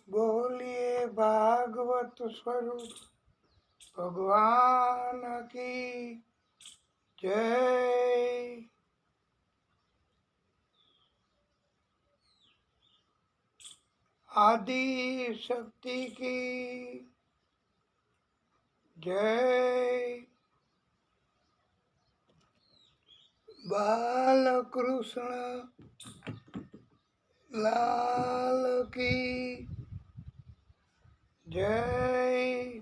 बोलिए भागवत स्वरूप भगवान की जय। आदि शक्ति की जय। बाल कृष्ण लाल की जय।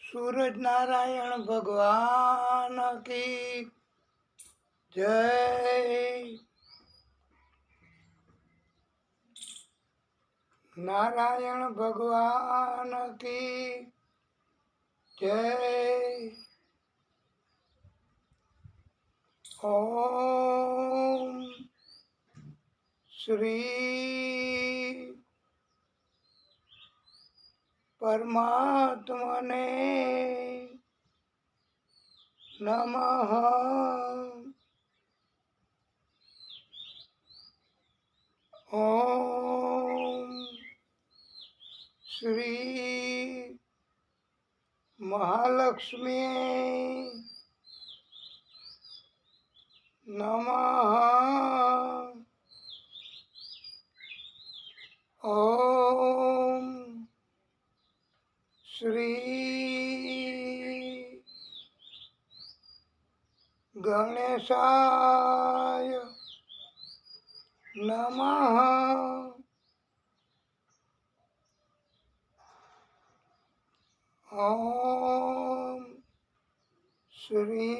सूरज नारायण भगवान की जय। नारायण भगवान की जय। ओम श्री परमात्मने नमः। ओम श्री महालक्ष्मी नमः। ओम श्री गणेशाय नमः। ओम श्री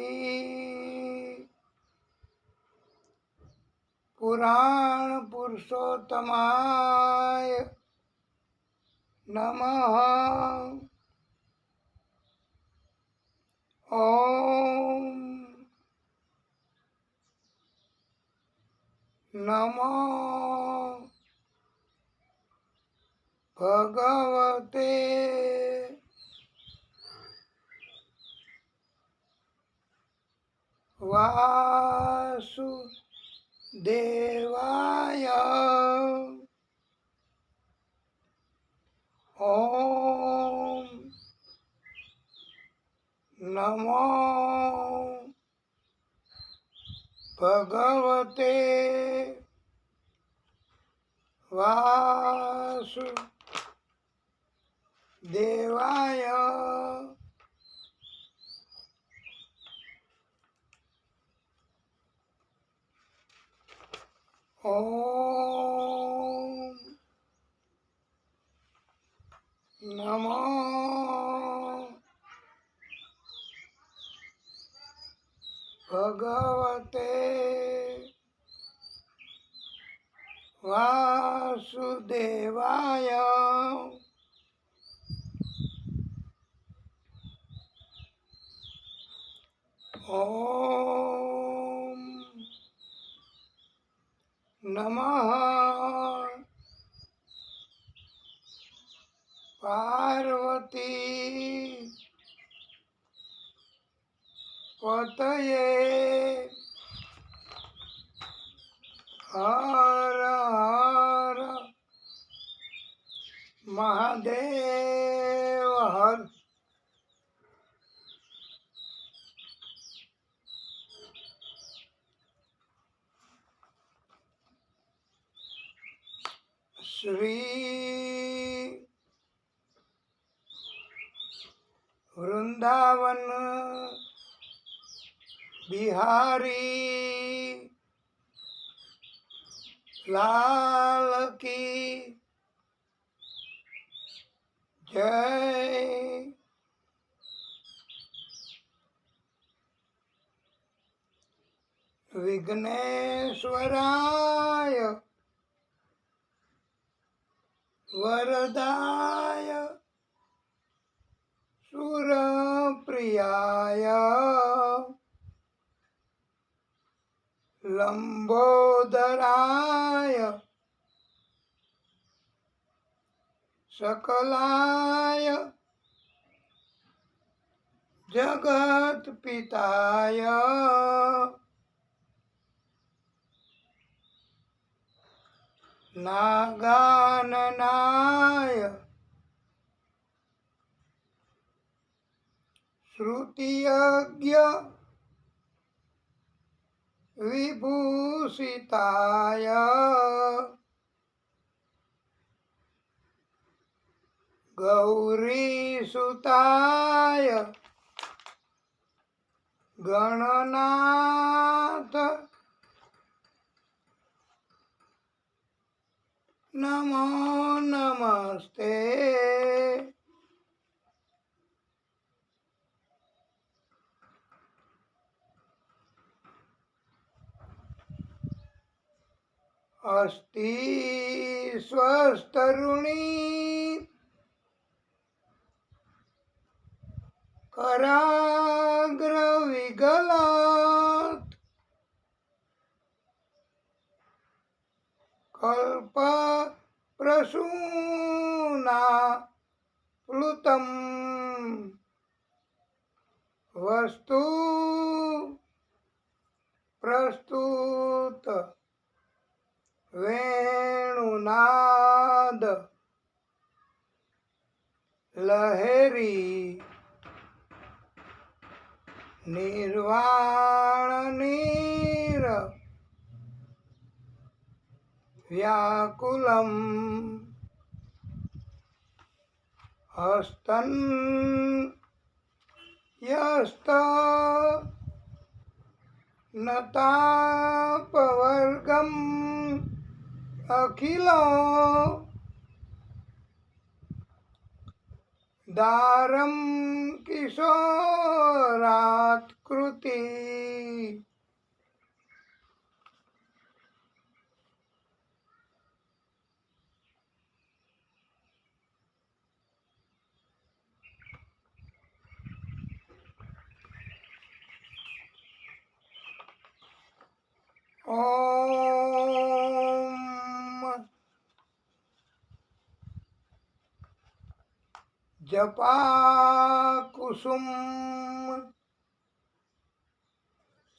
पुराण पुरुषोत्तमाय नमः। ओम नमो भगवते वासुदेवाय। ओम नमो भगवते वासुदेवाय। ओम नमो भगवते वासुदेवाय। ओम नमः पार्वती पतये। हर हर महादेव हर। श्री वृंदावन बिहारी लाल की जय। विघ्नेश्वराय वरदाय सुरप्रियाय लंबोदराय सकलाय जगत पिताय નાગાનનાય શ્રુતિયજ્ઞ વિભૂષિતાય ગૌરીસુતાય ગણનાથ નમો નમસ્તે. અસ્તિ સ્વસ્તરુણી કરાગ્ર વિગલાત કલ્પ પ્રસૂના પ્લુતમ વસ્તુ પ્રસ્તુત વેણુનાદ લહેરી નિર્વાણ નીર વ્યાકુલમ હસ્તન યસ્ત નતાપવર્ગમ અખિલો દારમ કિશોરાત કૃતિ ઓમ જપા કુસુમ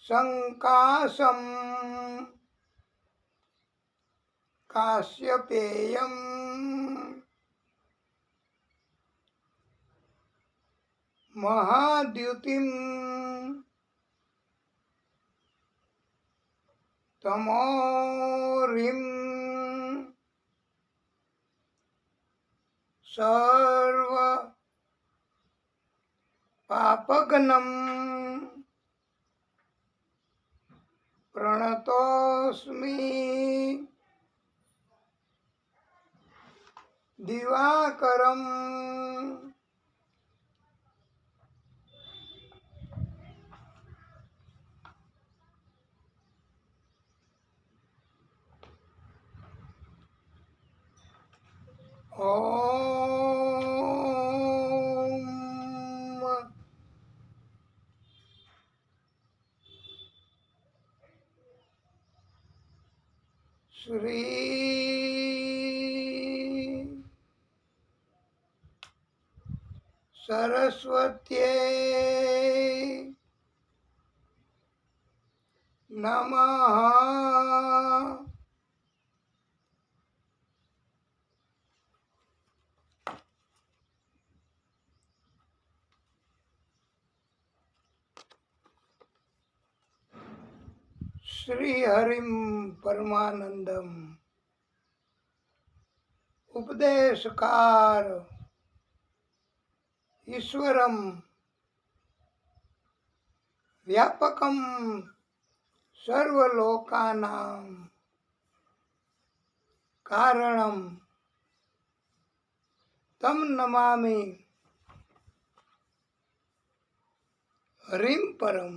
સંકાસમ કાશ્યપેયમ મહાદ્યુતિમ તમોરિમ સર્વ પાપઘ્નમ પ્રણતોસ્મિ દિવાકરમ ઓમ શ્રી સરસ્વત્યે નમઃ. શ્રી હરિમ પરમાનંદમ ઉપદેશકાર ઈશ્વરમ વ્યાપકમ સર્વલોકાનાં કારણમ તમ નમામિ હરિમ પરમ.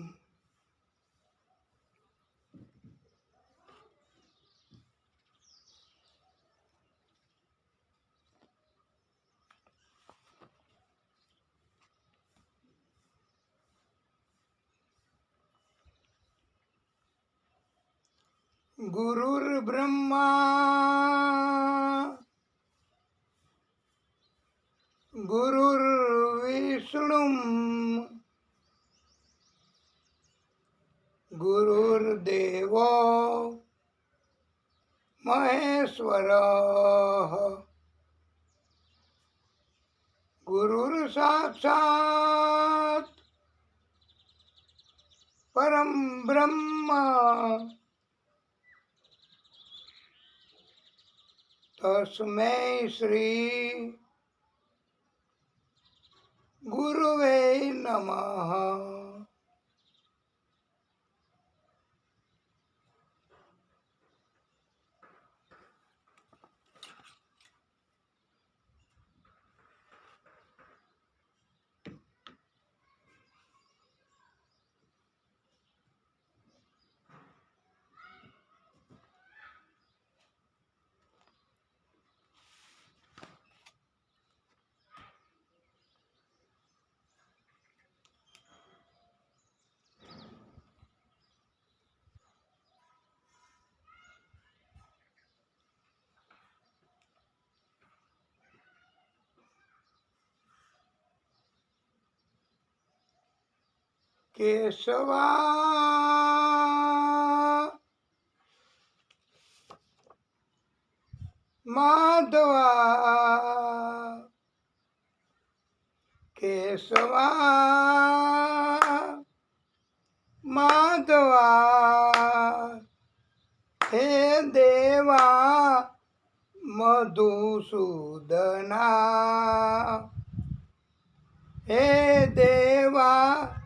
ગુરુર્બ્રહ્મા ગુરુર્વિષ્ણુ ગુરુર્દેવો મહેશ્વરઃ ગુરુર્સાક્ષાत् પરમ બ્રહ્મ તસ્મૈ શ્રી ગુરુવે નમઃ. કેશવા માધવા કેશવા માધવા હે દેવા મધુસૂદના હે દેવા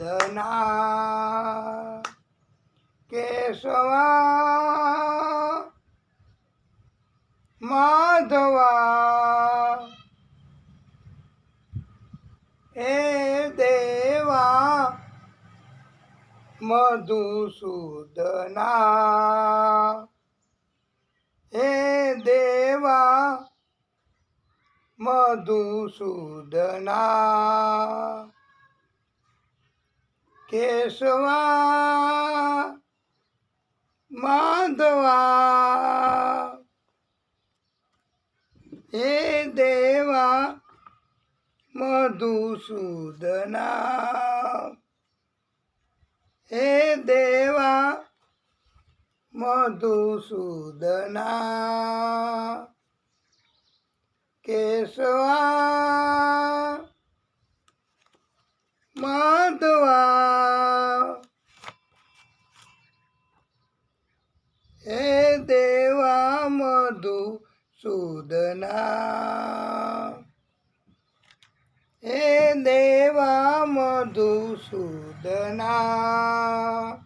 મધુસૂદના કેશવા માધવા હે દેવા મધુસૂદના હે દેવા મધુસૂદના કેશવા માધવા હે દેવા મધુસૂદના હે દેવા મધુસૂદના કેશવા માધવા હે દેવા મધુસૂદના હે દેવા મધુસૂદના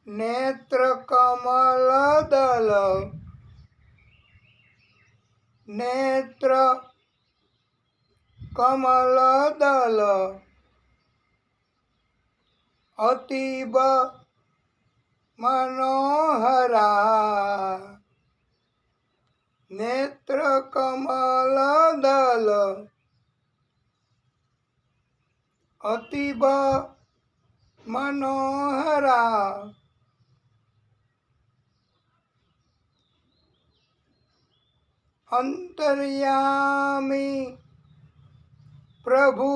નેત્ર કમલ દલ નેત્ર કમલ દલ અતિબ મનોહરા નેત્ર કમલ દલ અતિબ મનોહરા અંતર્યામી પ્રભુ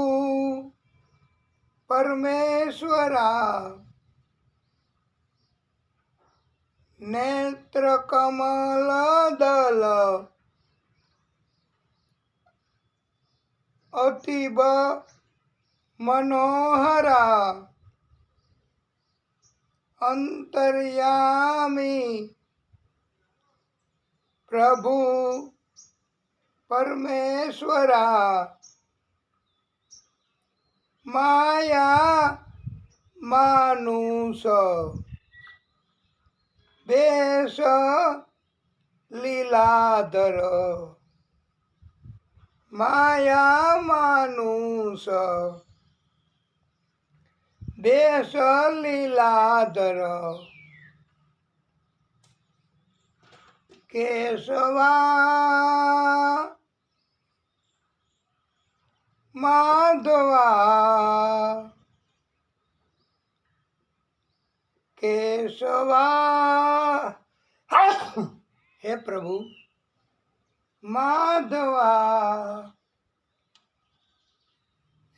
પરમેશ્વરા નેત્ર કમલ દલ અતિબ મનોહરા અંતર્યામી પ્રભુ પરમેશ્વરા માયા માનુષ બેશ લીલાધર માયા માનુષ બેશ લીલાધર કેશવા માધવા કેશવા હે પ્રભુ માધવા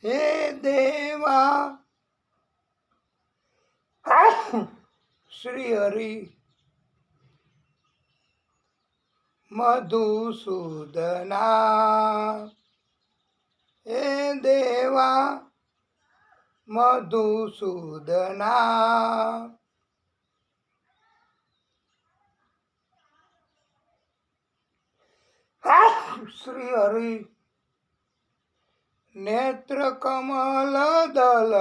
હે દેવા શ્રી હરિ મધુસૂદના હે દેવા મધુસૂદના શ્રી હરિ નેત્ર કમલ દલ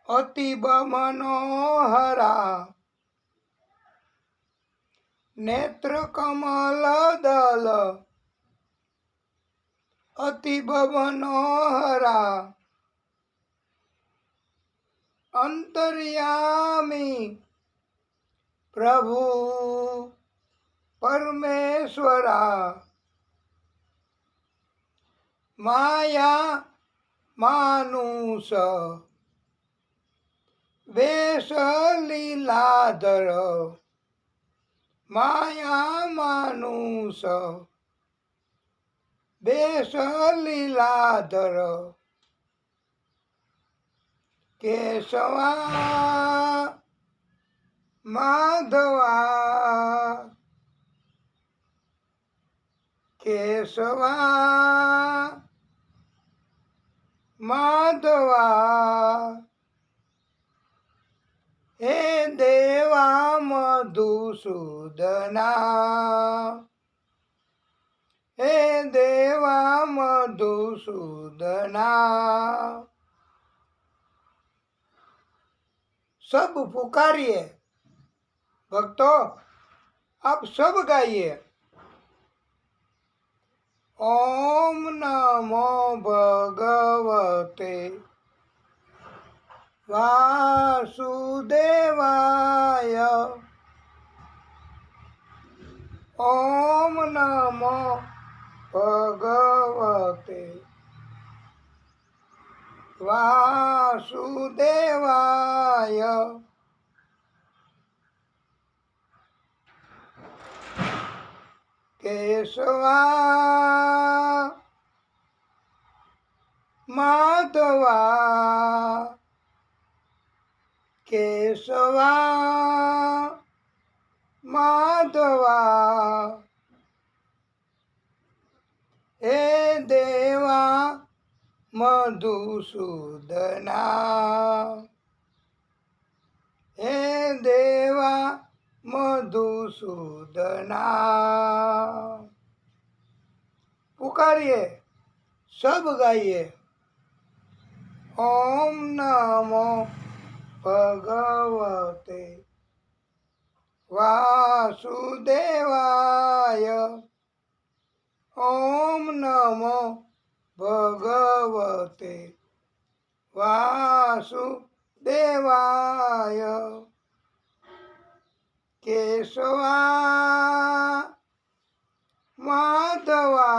અતિબ મનોહરા નેત્ર કમલ દલ અતિબ મનોહરા અંતર્યામી પ્રભુ પરમેશ્વરા માયા માનુષ વેશ લીલાધર માયા માનુષ વેશ લીલાધર કેશવા માધવા કેશવા માધવા હે દેવા મધુસૂદના હે દેવા મધુસૂદના सब पुकारिए भक्तों आप सब गाइए ओम नमो भगवते वासुदेवाय ओम नमो भगवते वासुदेवाय केशवा माधवा केशवा माधवा हे देवा मधुसूदना हे देवा मधुसूदना पुकारिए सब गाइए ओम नमो भगवते वासुदेवाय ओम नमो भगवते वासुदेवाय केशवा माधवा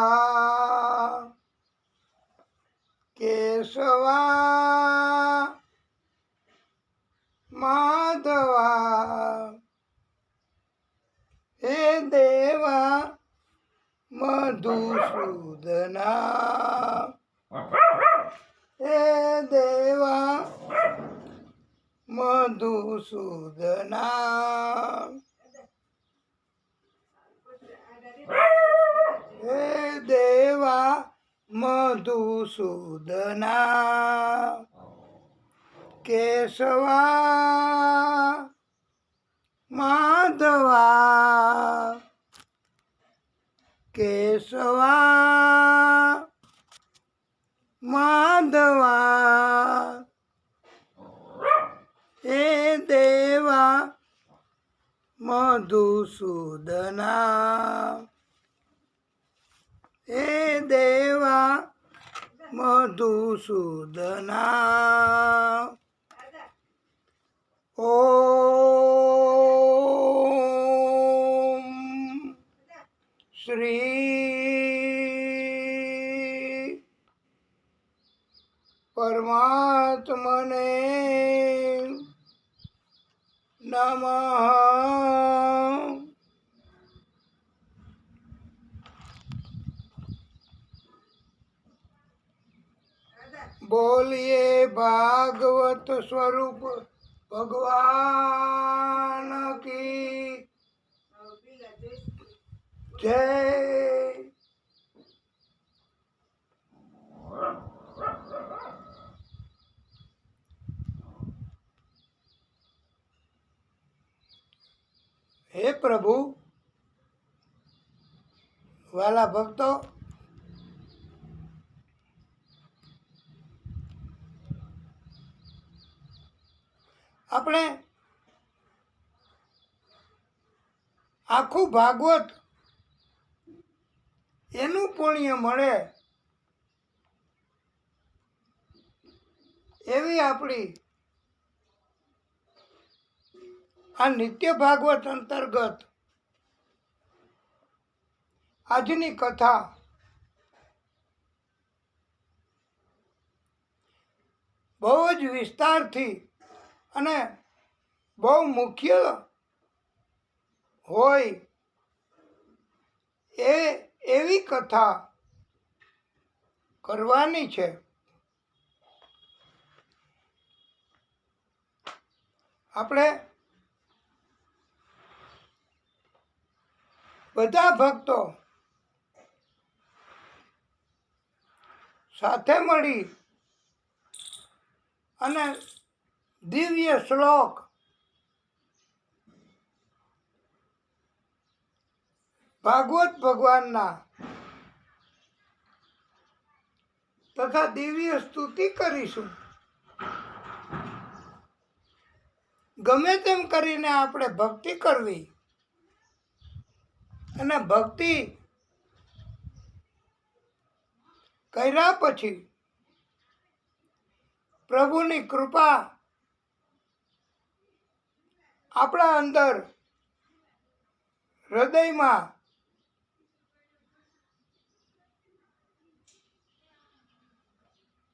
केशवा माधवा हे देवा मधुसूदना हे देवा मधुसूदना हे देवा मधुसूदना केशवा माधवा केशवा माधवा हे देवा मधुसूदना हे देवा मधुसूदना ओम श्री परमात्मने नमः। બોલીએ ભાગવત સ્વરૂપ ભગવાન કી જય. હે પ્રભુ, વાલા ભક્તો, આપણે આખું ભાગવત એનું પુણ્ય મળે એવી આપણી આ નિત્ય ભાગવત અંતર્ગત આજની કથા બહુ જ વિસ્તારથી અને બહુ મુખ્ય હોય એવી કથા કરવાની છે. આપણે બધા ભક્તો સાથે મળી અને દિવ્ય શ્લોક ભાગવત ભગવાનના તથા દિવ્ય સ્તુતિ કરીશું. ગમે તેમ કરીને આપણે ભક્તિ કરવી અને ભક્તિ કર્યા પછી પ્રભુની કૃપા આપણા અંદર હૃદયમાં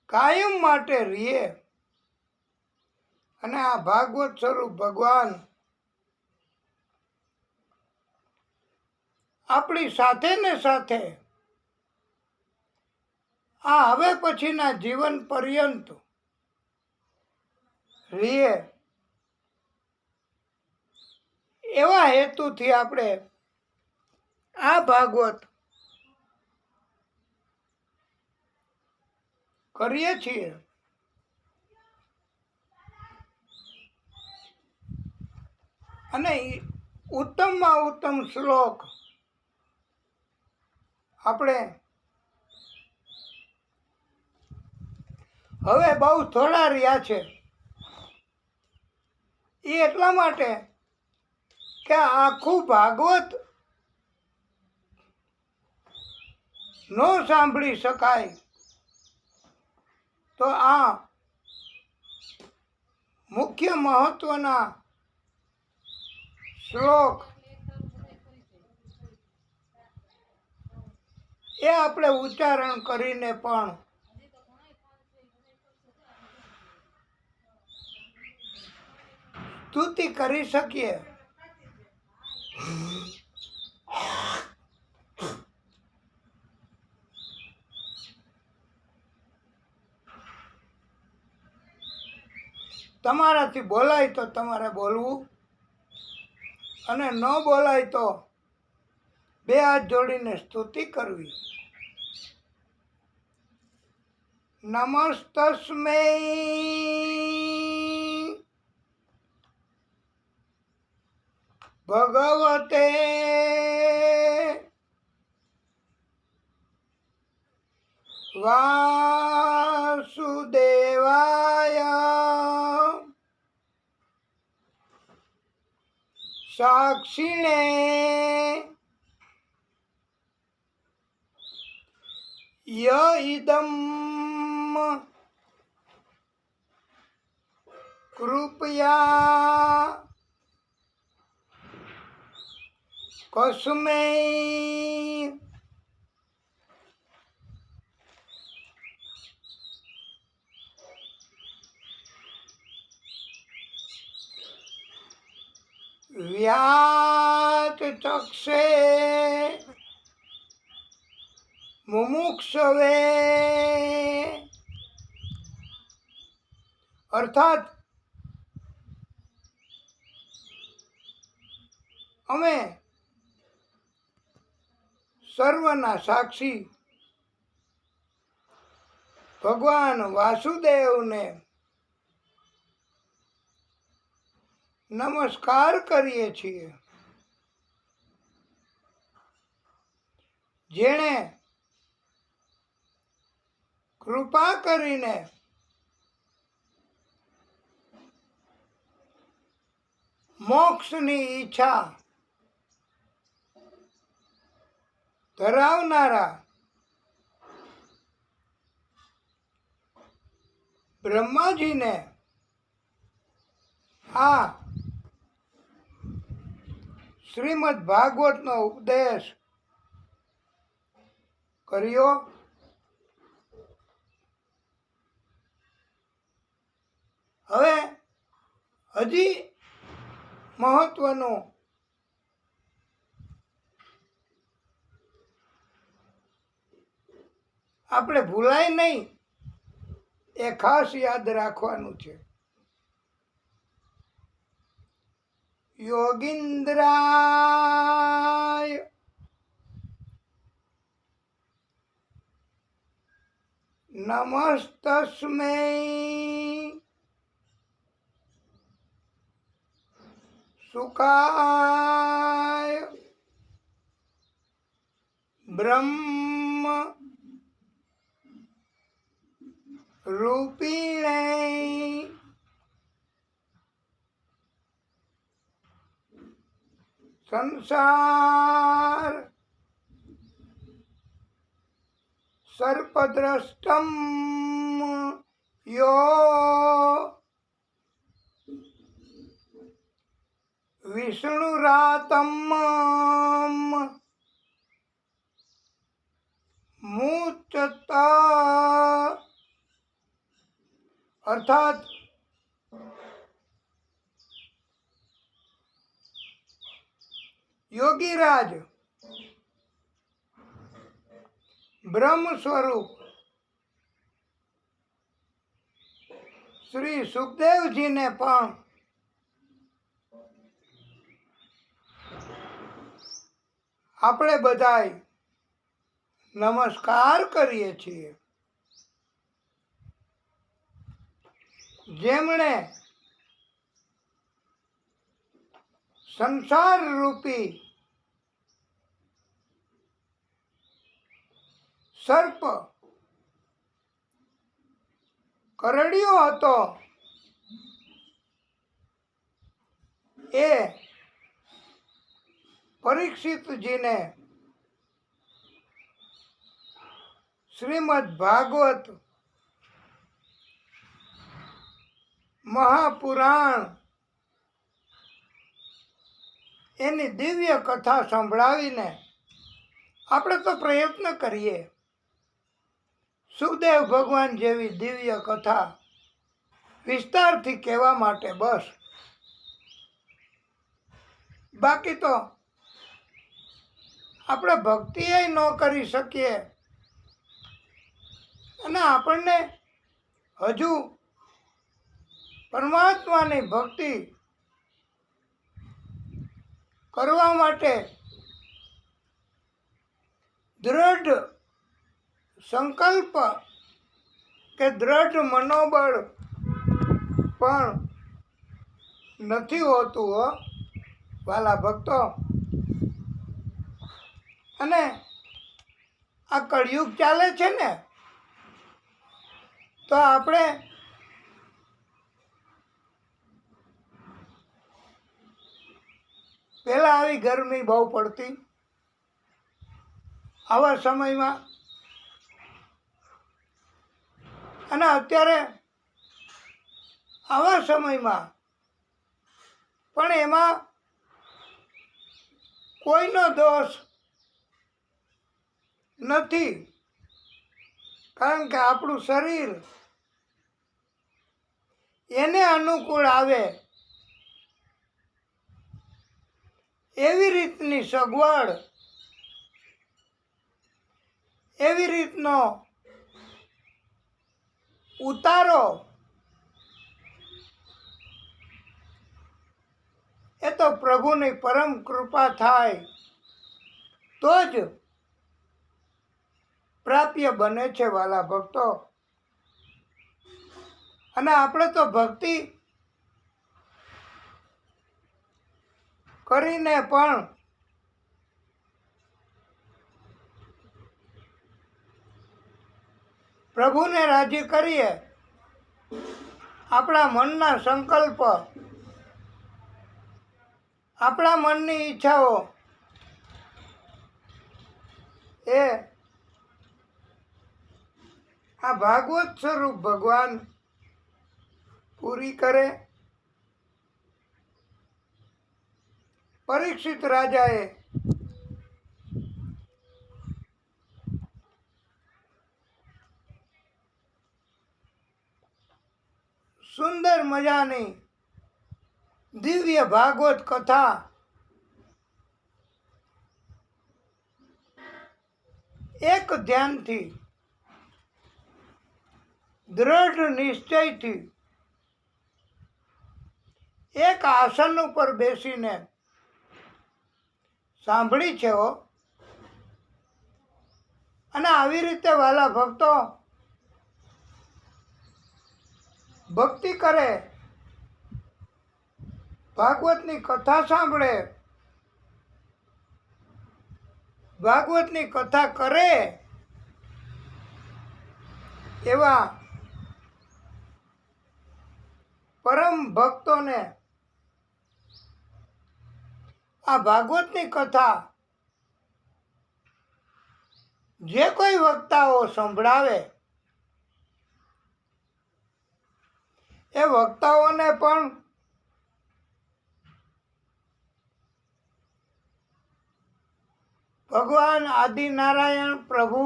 કાયમ માટે રહીએ અને આ ભાગવત સ્વરૂપ ભગવાન આપણી સાથે ને સાથે આ હવે પછીના જીવન પર્યંત રહીએ એવા હેતુથી આપણે આ ભાગવત કરીએ છીએ. અને ઉત્તમમાં ઉત્તમ શ્લોક આપણે હવે બહુ થોડા રહ્યા છે. એ એટલા માટે કે આખું ભાગવત ન સાંભળી શકાય તો આ મુખ્ય મહત્વના શ્લોક એ આપણે ઉચ્ચારણ કરીને પણ સ્તુતિ કરી શકીએ. તમારાથી બોલાય તો તમારે બોલવું અને ન બોલાય તો બે હાથ જોડીને સ્તુતિ કરવી. નમસ્તસ્મૈ ભગવતે વાસુદેવાય સાક્ષિણે ય ઇદમ કૃપયા કસ્મૈ વ્યાત ચક્ષે મુમુક્ષવે અર્થાત અમે સર્વના સાક્ષી ભગવાન વાસુદેવને નમસ્કાર કરીએ છીએ, જેણે કૃપા કરીને મોક્ષની ઈચ્છા ધરાવનારા બ્રહ્માજીને આ શ્રીમદ ભાગવતનો ઉપદેશ કર્યો. હવે હજી મહત્વનું આપણે ભૂલાય નહીં એ ખાસ યાદ રાખવાનું છે. યોગીન્દ્રાય નમસ્તસ્મૈ સુખાય બ્રહ્મ રૂપિણે સંસાર સર્પદ્રષ્ટમ યો વિષ્ણુરાતમ મૂચત અર્થાત યોગીરાજ બ્રહ્મ સ્વરૂપ શ્રી સુખદેવજીને પણ આપણે બધાય નમસ્કાર કરીએ છીએ, જેમણે સંસાર રૂપી સર્પ કરડ્યો હતો એ પરીક્ષિતજીને શ્રીમદ ભાગવત મહાપુરાણ એની દિવ્ય કથા સંભળાવીને આપણે તો પ્રયત્ન કરીએ સુખદેવ ભગવાન જેવી દિવ્ય કથા વિસ્તારથી કહેવા માટે, બસ. બાકી તો આપણે ભક્તિએ ન કરી શકીએ અને આપણને હજુ પરમાત્માની ભક્તિ કરવા માટે દ્રઢ સંકલ્પ કે દ્રઢ મનોબળ પણ નથી હોતું હો વાલા ભક્તો. અને આ કળિયુગ ચાલે છે ને, તો આપણે પહેલા આવી ગરમી બહુ પડતી, આવા સમયમાં, અને અત્યારે આવા સમયમાં પણ એમાં કોઈનો દોષ નથી, કારણ કે આપણું શરીર એને અનુકૂળ આવે એવી રીતની સગવડ, એવી રીતનો ઉતારો તો પ્રભુની પરમ કૃપા થાય તો જ પ્રાપ્ય બને છે વાલા ભક્તો. અને આપણે તો ભક્તિ કરીને પણ પ્રભુને રાજી કરીએ. આપણા મનના સંકલ્પ, આપણા મનની ઈચ્છાઓ એ આ ભાગવત સ્વરૂપ ભગવાન પૂરી કરે. પરીક્ષિત રાજાએ સુંદર મજાની દિવ્ય ભાગવત કથા એક ધ્યાનથી, દ્રઢ નિશ્ચયથી એક આસન ઉપર બેસીને સાંભળી છે હો. અને આવી રીતે વાલા ભક્તો ભક્તિ કરે, ભાગવતની કથા સાંભળે, ભાગવતની કથા કરે એવા પરમ ભક્તોને આ ભાગવતની કથા જે કોઈ વક્તાઓ સંભળાવે એ વક્તાઓને પણ ભગવાન આદિનારાયણ પ્રભુ,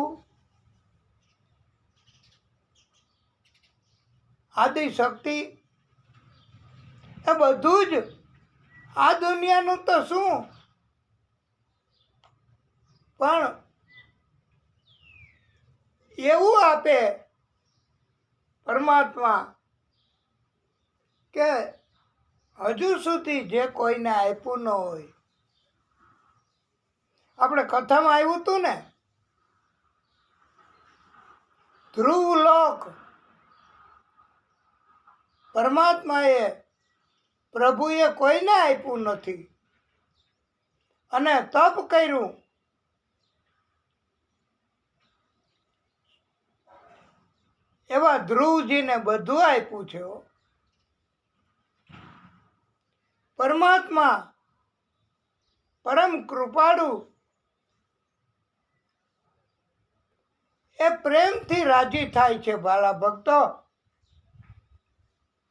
આદિશક્તિ એ બધું જ આ દુનિયાનું તો શું પણ એવું આપે પરમાત્મા કે હજુ સુધી જે કોઈને આપ્યું ન હોય. આપણે કથામાં આવ્યું હતું ને, ધ્રુવલોક પરમાત્માએ પ્રભુએ કોઈને આપ્યું નથી. અને તપ કર્યું એવા ધ્રુવજીને બધું આપ્યું છે. પરમાત્મા પરમ કૃપાળુ એ પ્રેમથી રાજી થાય છે ભાલા ભક્તો.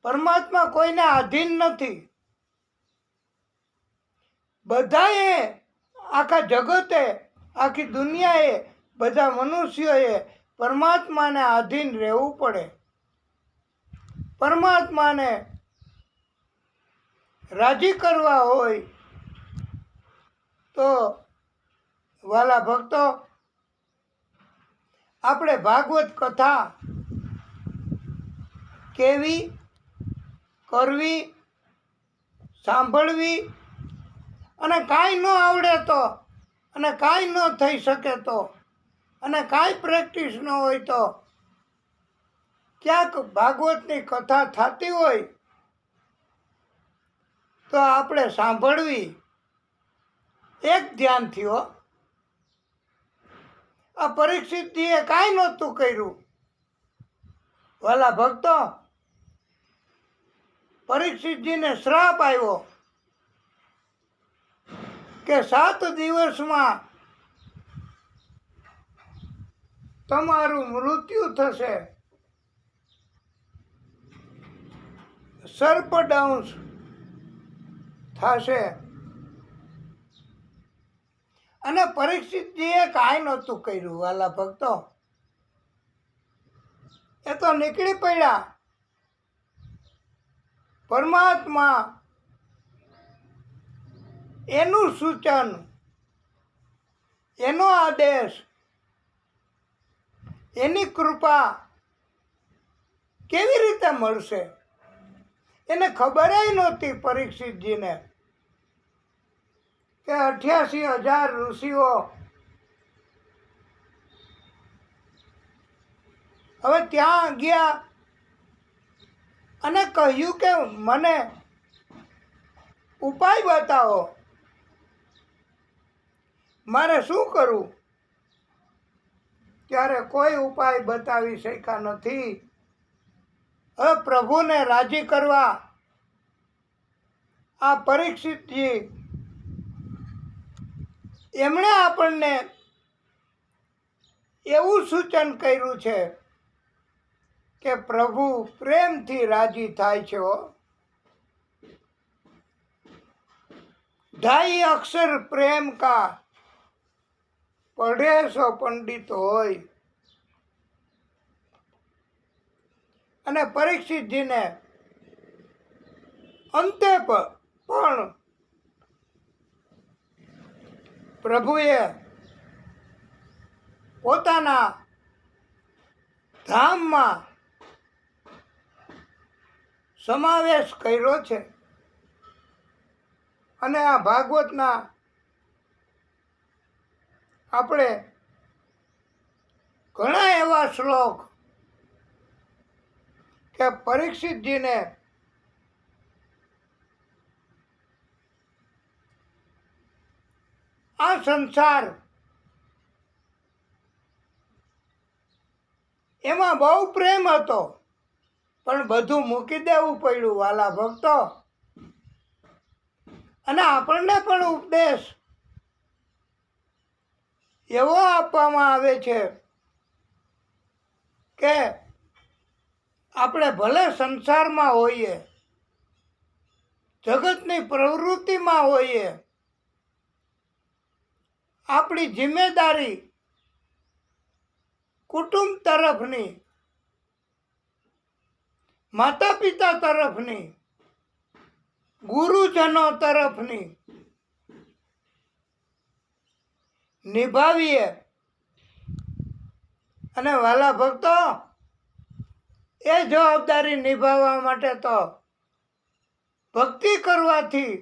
પરમાત્મા કોઈને આધીન નથી. બધાએ, આખા જગતે, આખી દુનિયાએ, બધા મનુષ્યોએ પરમાત્માને આધીન રહેવું પડે. પરમાત્માને રાજી કરવા હોય તો વાલા ભક્તો આપણે ભાગવત કથા કેવી, કરવી, સાંભળવી. અને કાંઈ ન આવડે તો, અને કાંઈ ન થઈ શકે તો, અને કાંઈ પ્રેક્ટિસ ન હોય તો ક્યાંક ભાગવતની કથા થતી હોય તો આપણે સાંભળવી એક ધ્યાનથી હો. આ પરીક્ષિતજીએ કાંઈ નહોતું કર્યું વાલા ભક્તો. પરીક્ષિતજીને શ્રાપ આવ્યો કે 7 દિવસમાં તમારું મૃત્યુ થશે. સર્પદંશ થશે. અને પરીક્ષિતજીએ કાંઈ નહોતું કર્યું વાલા ભક્તો. એ તો નીકળી પડ્યા. પરમાત્મા એનું સૂચન, એનો આદેશ, એની કૃપા કેવી રીતે મળશે એને ખબર ય નહોતી પરીક્ષિતજીને. કે 88,000 ઋષિઓ હવે ત્યાં ગયા અને કહ્યું કે મને ઉપાય બતાવો, મારે શું કરવું? ત્યારે કોઈ ઉપાય બતાવી શક્યા નથી. હવે પ્રભુને રાજી કરવા આ પરીક્ષિતજી એમણે આપણને એવું સૂચન કર્યું છે કે પ્રભુ પ્રેમથી રાજી થાય છે. 2.5 અક્ષર પ્રેમ કા પઢે સો પંડિત હોય. અને પરીક્ષિતજીને અંતે પણ પ્રભુએ પોતાના ધામમાં સમાવેશ કર્યો છે. અને આ ભાગવતના આપણે ઘણા એવા શ્લોક કે પરીક્ષિતજીને આ સંસાર એમાં બહુ પ્રેમ હતો, પણ બધું મૂકી દેવું પડ્યું વાલા ભક્તો. અને આપણને પણ ઉપદેશ એવો આપવામાં આવે છે કે આપણે ભલે સંસારમાં હોઈએ, જગતની પ્રવૃત્તિમાં હોઈએ, આપણી જિમ્મેદારી કુટુંબ તરફની, માતા પિતા તરફની, ગુરુજનો તરફની નિભાવીએ. અને વાલા ભક્તો, એ જવાબદારી નિભાવવા માટે તો ભક્તિ કરવાથી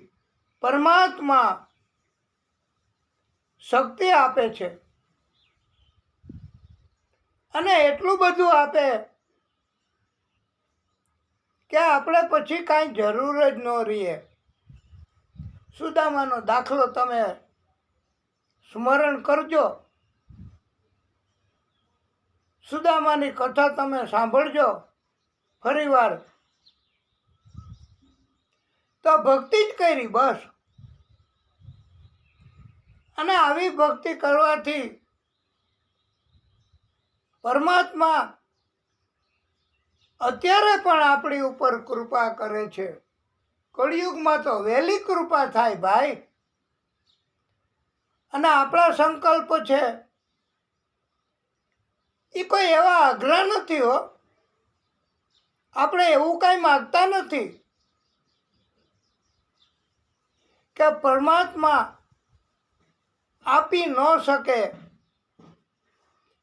પરમાત્મા શક્તિ આપે છે. અને એટલું બધું આપે કે આપણે પછી કાંઈ જરૂર જ ન રહીએ. સુદામાનો દાખલો તમે સ્મરણ કરજો, સુદામાની કથા તમે સાંભળજો ફરીવાર, તો ભક્તિ જ કરી બસ. અને આવી ભક્તિ કરવાથી પરમાત્મા અત્યારે પણ આપણી ઉપર કૃપા કરે છે. કળિયુગમાં તો વહેલી કૃપા થાય ભાઈ. અને આપણા સંકલ્પ છે એ કોઈ એવા અઘરા નથી હો. આપણે એવું કાંઈ માગતા નથી કે પરમાત્મા આપી ન શકે.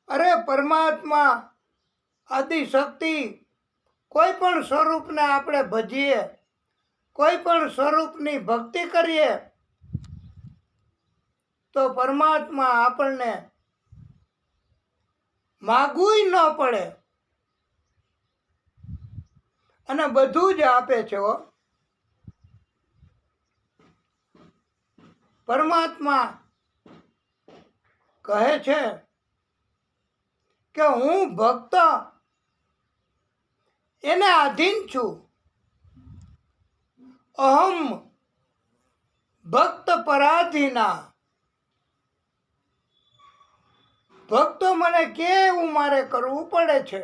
અરે પરમાત્મા આદિશક્તિ કોઈ પણ સ્વરૂપને આપણે ભજીએ, કોઈ પણ સ્વરૂપની ભક્તિ કરીએ તો પરમાત્મા આપણને માગવું ન પડે અને બધું જ આપે છે હો. પરમાત્મા કહે છે કે હું ભક્ત એને આધીન છું. અહમ ભક્ત પરાધીના. ભક્તો મને કે એવું મારે કરવું પડે છે,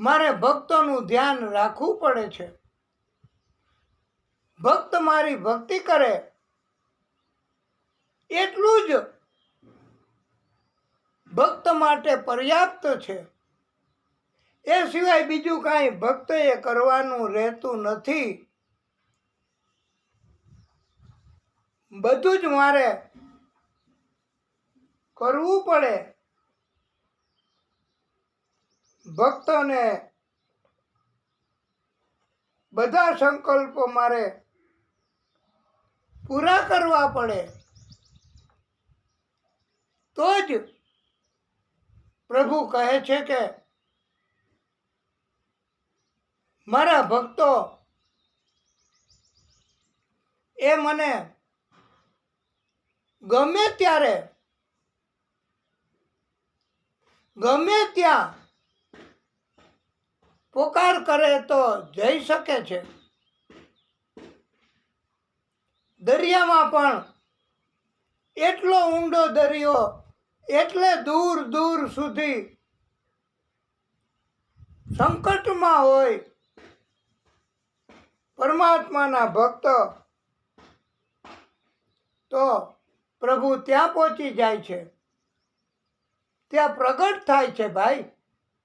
મારે ભક્તોનું ધ્યાન રાખવું પડે છે. ભક્ત મારી ભક્તિ કરે એટલું જ ભક્ત માટે પર્યાપ્ત છે. એ સિવાય બીજું કાંઈ ભક્તએ કરવાનું રહેતું નથી. બધું જ મારે કરવું પડે. ભક્તોને બધા સંકલ્પો મારે પૂરા કરવા પડે, તો જ પ્રભુ કહે છે કે મારા ભક્તો એ મને ગમે ત્યારે ગમે ત્યાં પોકાર કરે તો જઈ શકે છે. દરિયામાં પણ એટલો ઊંડો દરિયો, એટલે દૂર દૂર સુધી સંકટમાં હોય પરમાત્માના ભક્ત, તો પ્રભુ ત્યાં પહોંચી જાય છે, ત્યાં પ્રગટ થાય છે. ભાઈ,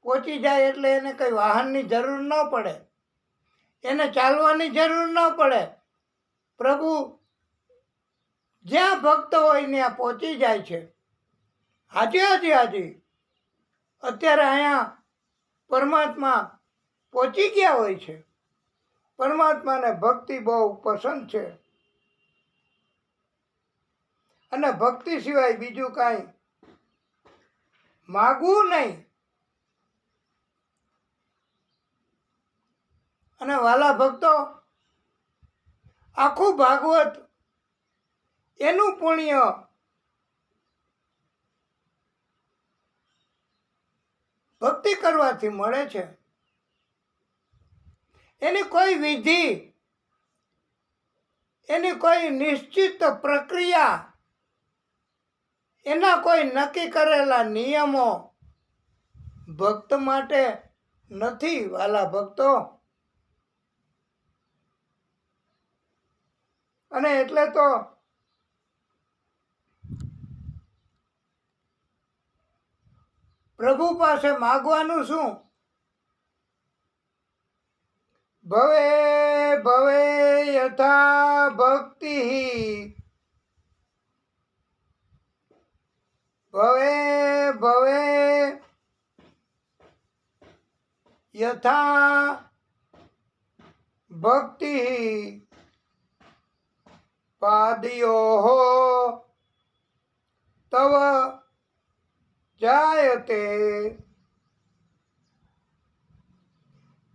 પહોંચી જાય એટલે એને કંઈ વાહનની જરૂર ન પડે, એને ચાલવાની જરૂર ન પડે. પ્રભુ જ્યાં ભક્ત હોય ત્યાં પહોંચી જાય છે. હાજી અત્યારે અહીંયા પરમાત્મા પહોંચી ગયા હોય છે. પરમાત્માને ભક્તિ બહુ પસંદ છે, અને ભક્તિ સિવાય બીજું કાંઈ માગવું નહીં. અને વાલા ભક્તો, આખું ભાગવત એનું પુણ્ય ભક્તિ કરવાથી મળે છે. એની કોઈ વિધિ, એની કોઈ નિશ્ચિત પ્રક્રિયા, એના કોઈ નક્કી કરેલા નિયમો ભક્ત માટે નથી. વાલા ભક્તો, અને એટલે તો પ્રભુ પાસે માગવાનું શું? ભવે ભવે યથા ભક્તિ, ભવે ભવે યથા ભક્તિ, પાદયોઃ તવ જાયતે,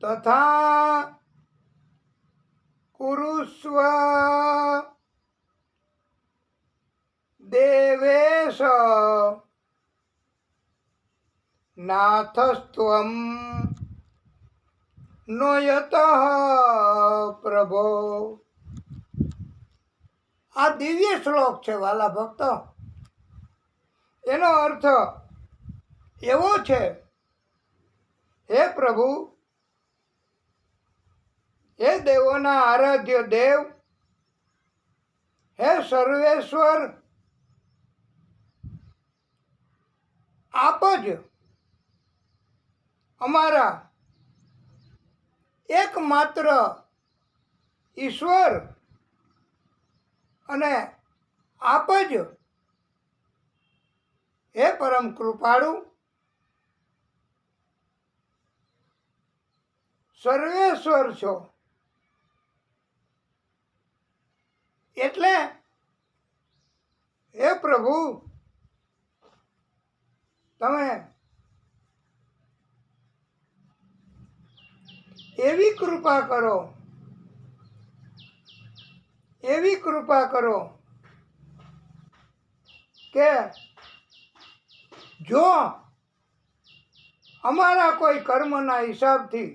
તથા કુરુષ્વ દેવેશ નાથસ્ત્વં નો યતઃ પ્રભો. આ દિવ્ય શ્લોક છે વાલા ભક્તો. એનો અર્થ એવો છે, હે પ્રભુ, હે દેવોના આરાધ્ય દેવ, હે સર્વેશ્વર, આપ જ અમારા એકમાત્ર ઈશ્વર, અને આપ જ હે પરમ કૃપાળુ, સર્વેશ્વર છો. એટલે હે પ્રભુ, તમે એવી કૃપા કરો, એવી કૃપા કરો કે જો અમારા કોઈ કર્મના હિસાબથી,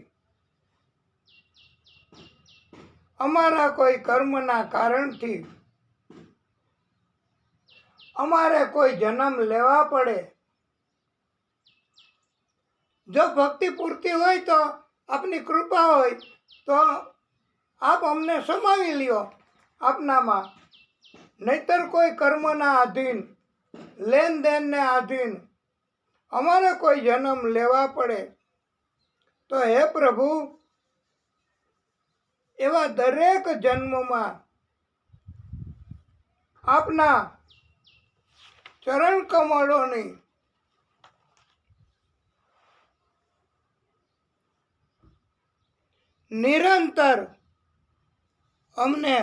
અમારા કોઈ કર્મના કારણથી અમારે કોઈ જન્મ લેવા પડે, જો ભક્તિ પૂરતી હોય તો, આપની કૃપા હોય તો આપ અમને સમાવી લ્યો આપનામાં. નહીતર કોઈ કર્મના આધીન, લેન દેનને આધીન અમારે કોઈ જન્મ લેવા પડે તો હે પ્રભુ, એવા દરેક જન્મમાં આપના ચરણ કમળોની નિરંતર અમને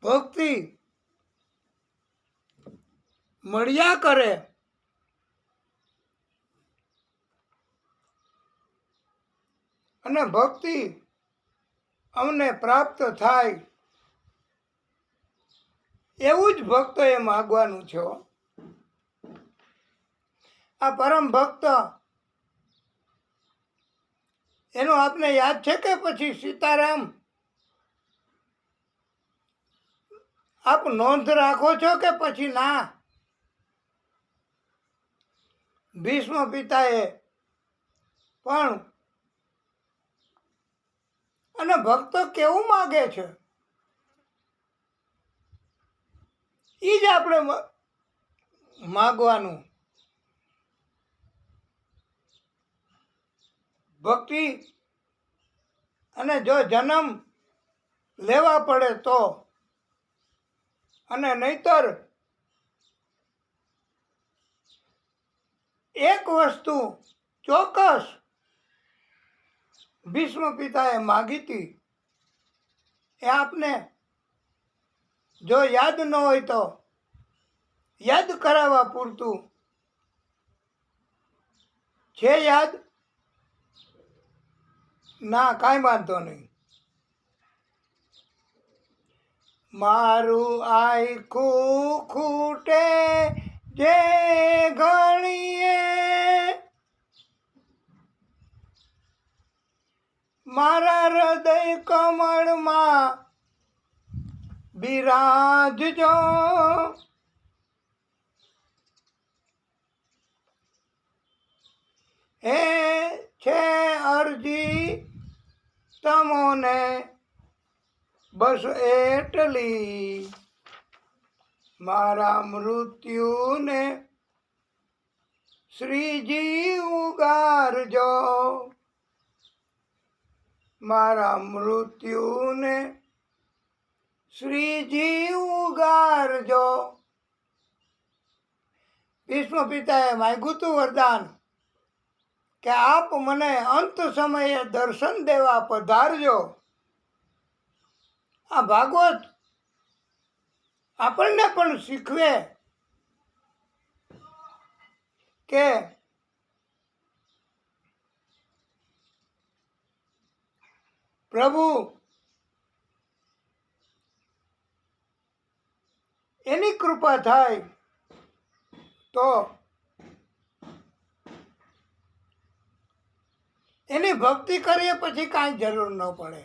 ભક્તિ મળ્યા કરે અને ભક્તિ અમને પ્રાપ્ત થાય એવું જ ભક્તોએ માગવાનું છે. આ પરમ ભક્ત એનું આપને યાદ છે કે પછી સીતારામ? આપ નોંધ રાખો છો કે પછી ના? ભીષ્મ પિતાએ પણ અને ભક્તો કેવું માગે છે એ જ આપણે માગવાનું. ભક્તિ અને જો જન્મ લેવા પડે તો, અને નહીતર એક વસ્તુ ચોક્કસ ભીષ્મ પિતાએ માગી હતી, એ આપને જો યાદ ન હોય તો યાદ કરાવવા પૂરતું છે. યાદ ના, કાંઈ વાંધો નહીં. મારું આખું ખૂટે જે ઘણીએ, મારા હૃદય કમળમાં બિરાજજો. હે છે અરજી તમોને બસ એટલી, મારા મૃત્યુને શ્રીજી ઉગારજો. મારા મૃત્યુને શ્રીજી ઉગારજો. ભીષ્મ પિતાએ માંગ્યું હતું વરદાન કે આપ મને અંત સમયે દર્શન દેવા પધારજો. આ ભાગવત આપણને પણ શીખવે કે પ્રભુ એની કૃપા થાય તો એની ભક્તિ કરીએ પછી કાંઈ જરૂર ન પડે.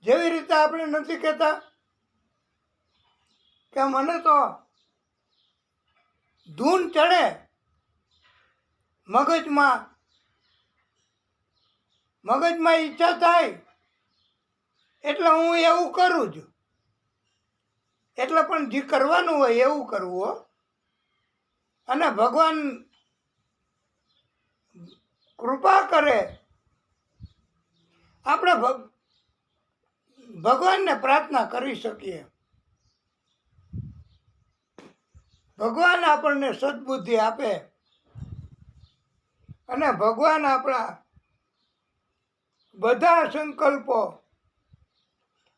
જેવી રીતે આપણે નથી કહેતા કે મને તો ધૂન ચડે મગજમાં ઈચ્છા થાય એટલે હું એવું કરું છું. એટલે પણ જે કરવાનું હોય એવું કરવું હો. અને ભગવાન કૃપા કરે, આપણે ભગવાનને પ્રાર્થના કરી શકીએ. ભગવાન આપણને સદબુદ્ધિ આપે અને ભગવાન આપણા બધા સંકલ્પો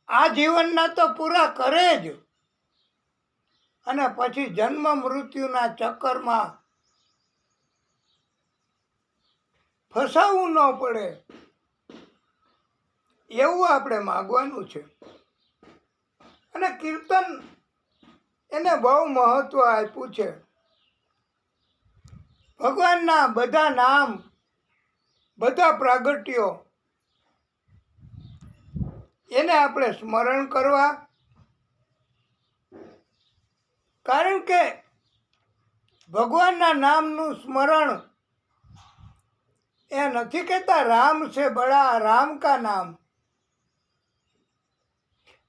આ જીવનના તો પૂરા કરે જ, અને પછી જન્મ મૃત્યુના ચક્કરમાં ફસાવવું ન પડે એવું આપણે માગવાનું છે. અને કીર્તન એને બહુ મહત્વ આપ્યું છે. ભગવાનના બધા નામ, બધા પ્રાગટ્યો એને આપણે સ્મરણ કરવા. કારણ કે ભગવાનના નામનું સ્મરણ એ નથી કહેતા રામ છે બડા રામ કા નામ.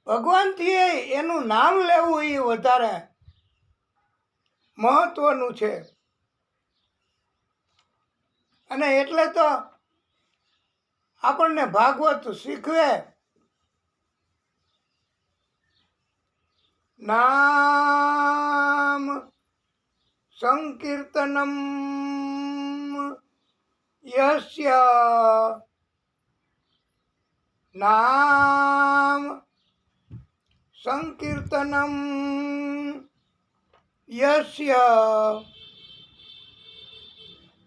ભગવાનથી એનું નામ લેવું એ વધારે મહત્વનું છે. અને એટલે તો આપણને ભાગવત શીખવે નામ સંકીર્તનમ યસ્ય નામ સંકીર્તનમ યસ્ય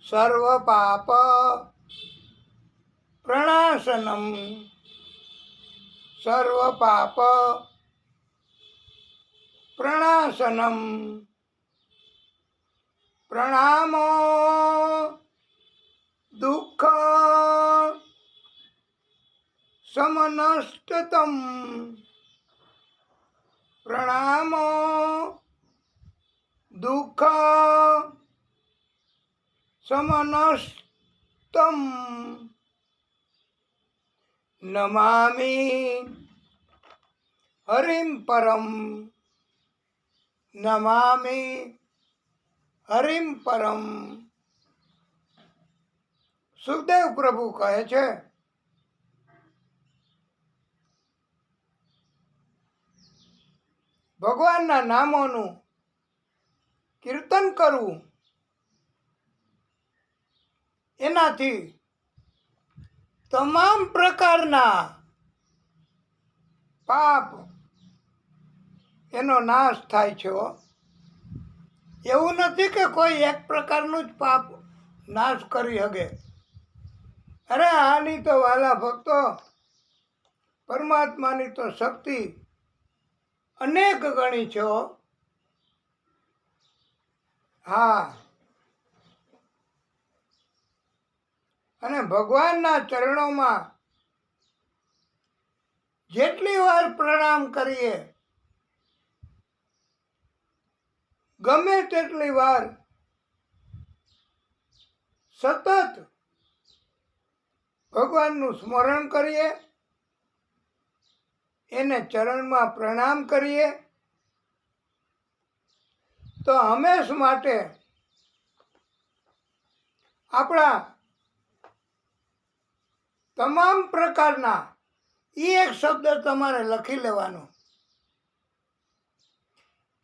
સર્વ પાપ પ્રણાશનમ સર્વ પાપ પ્રણાશનમ પ્રણામો દુઃખ સમનષ્ટતમ પ્રણામો દુઃખ સમનષ્ટમ નમામિ હરિમ પરમ નમામિ હરિમ પરમ. સુખદેવ પ્રભુ કહે છે ભગવાનના નામોનું કીર્તન કરવું એનાથી તમામ પ્રકારના પાપ એનો નાશ થાય છે. એવું નથી કે કોઈ એક પ્રકારનું જ પાપ નાશ કરી શકે. અરે આની તો વાલા ભક્તો પરમાત્માની તો શક્તિ અનેક ગણી છે. હા, અને ભગવાનના ચરણોમાં જેટલી વાર પ્રણામ કરીએ ગમે તેટલી વાર સતત ભગવાનનું સ્મરણ કરીએ, એને ચરણમાં પ્રણામ કરીએ તો હંમેશ માટે આપણા તમામ પ્રકારના એક શબ્દ તમારે લખી લેવાનો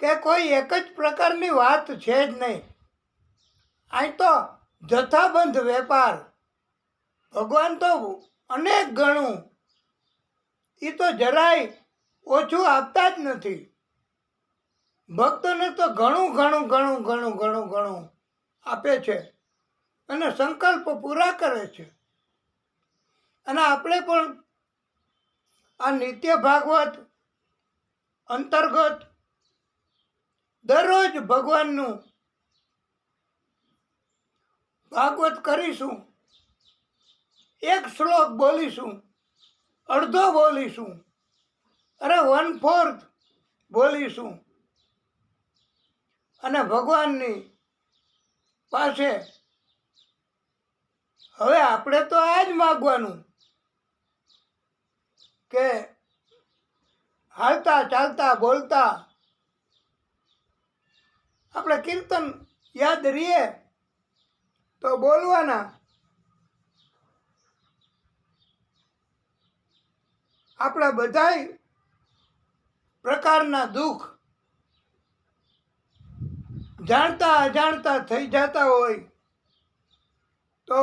કે કોઈ એક જ પ્રકારની વાત છે જ નહીં. અહીં તો જથ્થાબંધ વેપાર. ભગવાન તો અનેક ગણું, એ તો જરાય ઓછું આપતા જ નથી. ભક્તોને તો ઘણું ઘણું ઘણું ઘણું ઘણું ઘણું આપે છે અને સંકલ્પ પૂરા કરે છે. અને આપણે પણ આ નિત્ય ભાગવત અંતર્ગત દરરોજ ભગવાનનું ભાગવત કરીશું. એક શ્લોક બોલીશું, અડધો બોલીશું, અરે 1/4 બોલીશું અને ભગવાનની પાસે હવે આપણે તો આ જ માગવાનું કે હાલતા ચાલતા બોલતા આપણે કીર્તન યાદ રહીએ તો બોલવાના. આપણા બધાય પ્રકારના દુઃખ જાણતા અજાણતા થઈ જતા હોય તો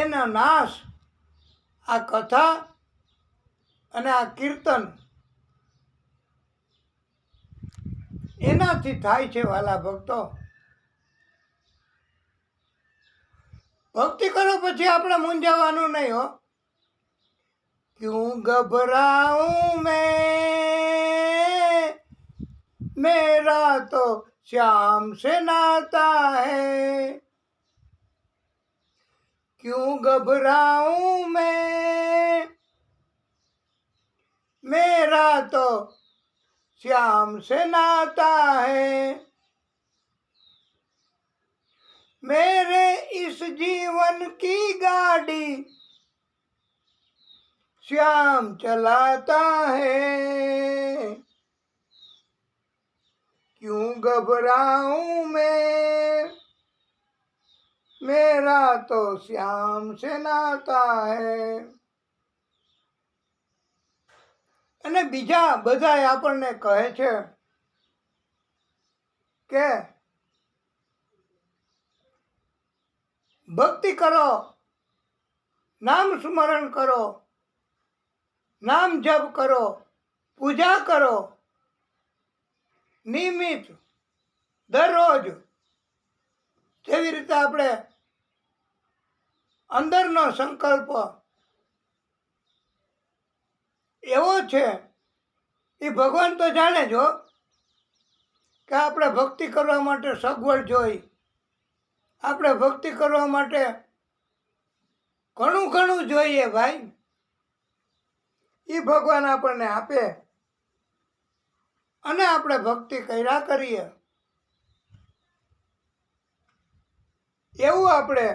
એનો નાશ આ કથા અને આ કીર્તન એનાથી થાય છે. વાલા ભક્તો, ભક્તિ કરો પછી આપણે મૂંઝાવાનું નહીં હો. ક્યું ઘબરાઉં મેં, मेरा तो श्याम से नाता है. क्यों घबराऊं मैं, मेरा तो श्याम से नाता है. मेरे इस जीवन की गाड़ी श्याम चलाता है. क्यों घबराऊं मैं, मेरा तो श्याम से नाता है. અને બીજા બધા આપણને કહે છે કે ભક્તિ કરો નામ સ્મરણ કરો, નામ જપ કરો, પૂજા કરો, નિયમિત દરરોજ. જેવી રીતે આપણે અંદરનો સંકલ્પ એવો છે, એ ભગવાન તો જાણે જ હો, કે આપણે ભક્તિ કરવા માટે સગવડ જોઈ, આપણે ભક્તિ કરવા માટે ઘણું ઘણું જોઈએ ભાઈ. એ ભગવાન આપણને આપે અને આપણે ભક્તિ કર્યા કરીએ. એવું આપણે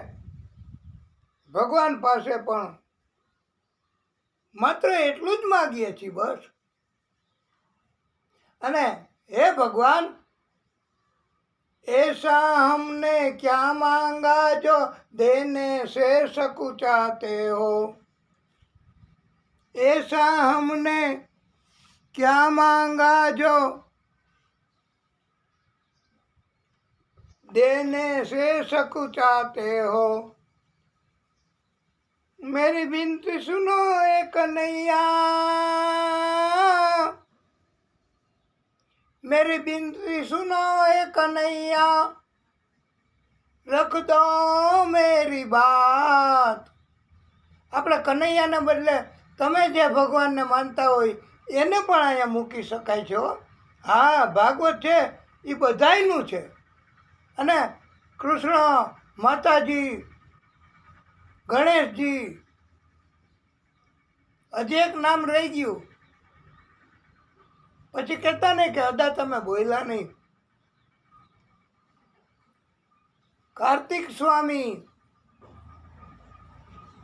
ભગવાન પાસે પણ માત્ર એટલું જ માગીએ છીએ બસ. અને હે ભગવાન, ऐसा हमने क्या मांगा जो देने से सकुचाते हो, ऐसा हमने क्या मांगा जो देने से सकुचाते हो. मेरी विनती सुनो ए कन्हैया, मेरी विनती सुनो ए कन्हैया, रख दो मेरी बात. આપણે કનૈયાને બદલે તમે જે ભગવાનને માનતા હોય એને પણ અહીંયા મૂકી શકાય છે. હા, ભાગવત છે એ બધાયનું છે. અને કૃષ્ણ, માતાજી, ગણેશજી, હજી એક નામ રહી ગયું, પછી કહેતા નહીં કે અદા તમે બોલ્યા નહીં. કાર્તિક સ્વામી,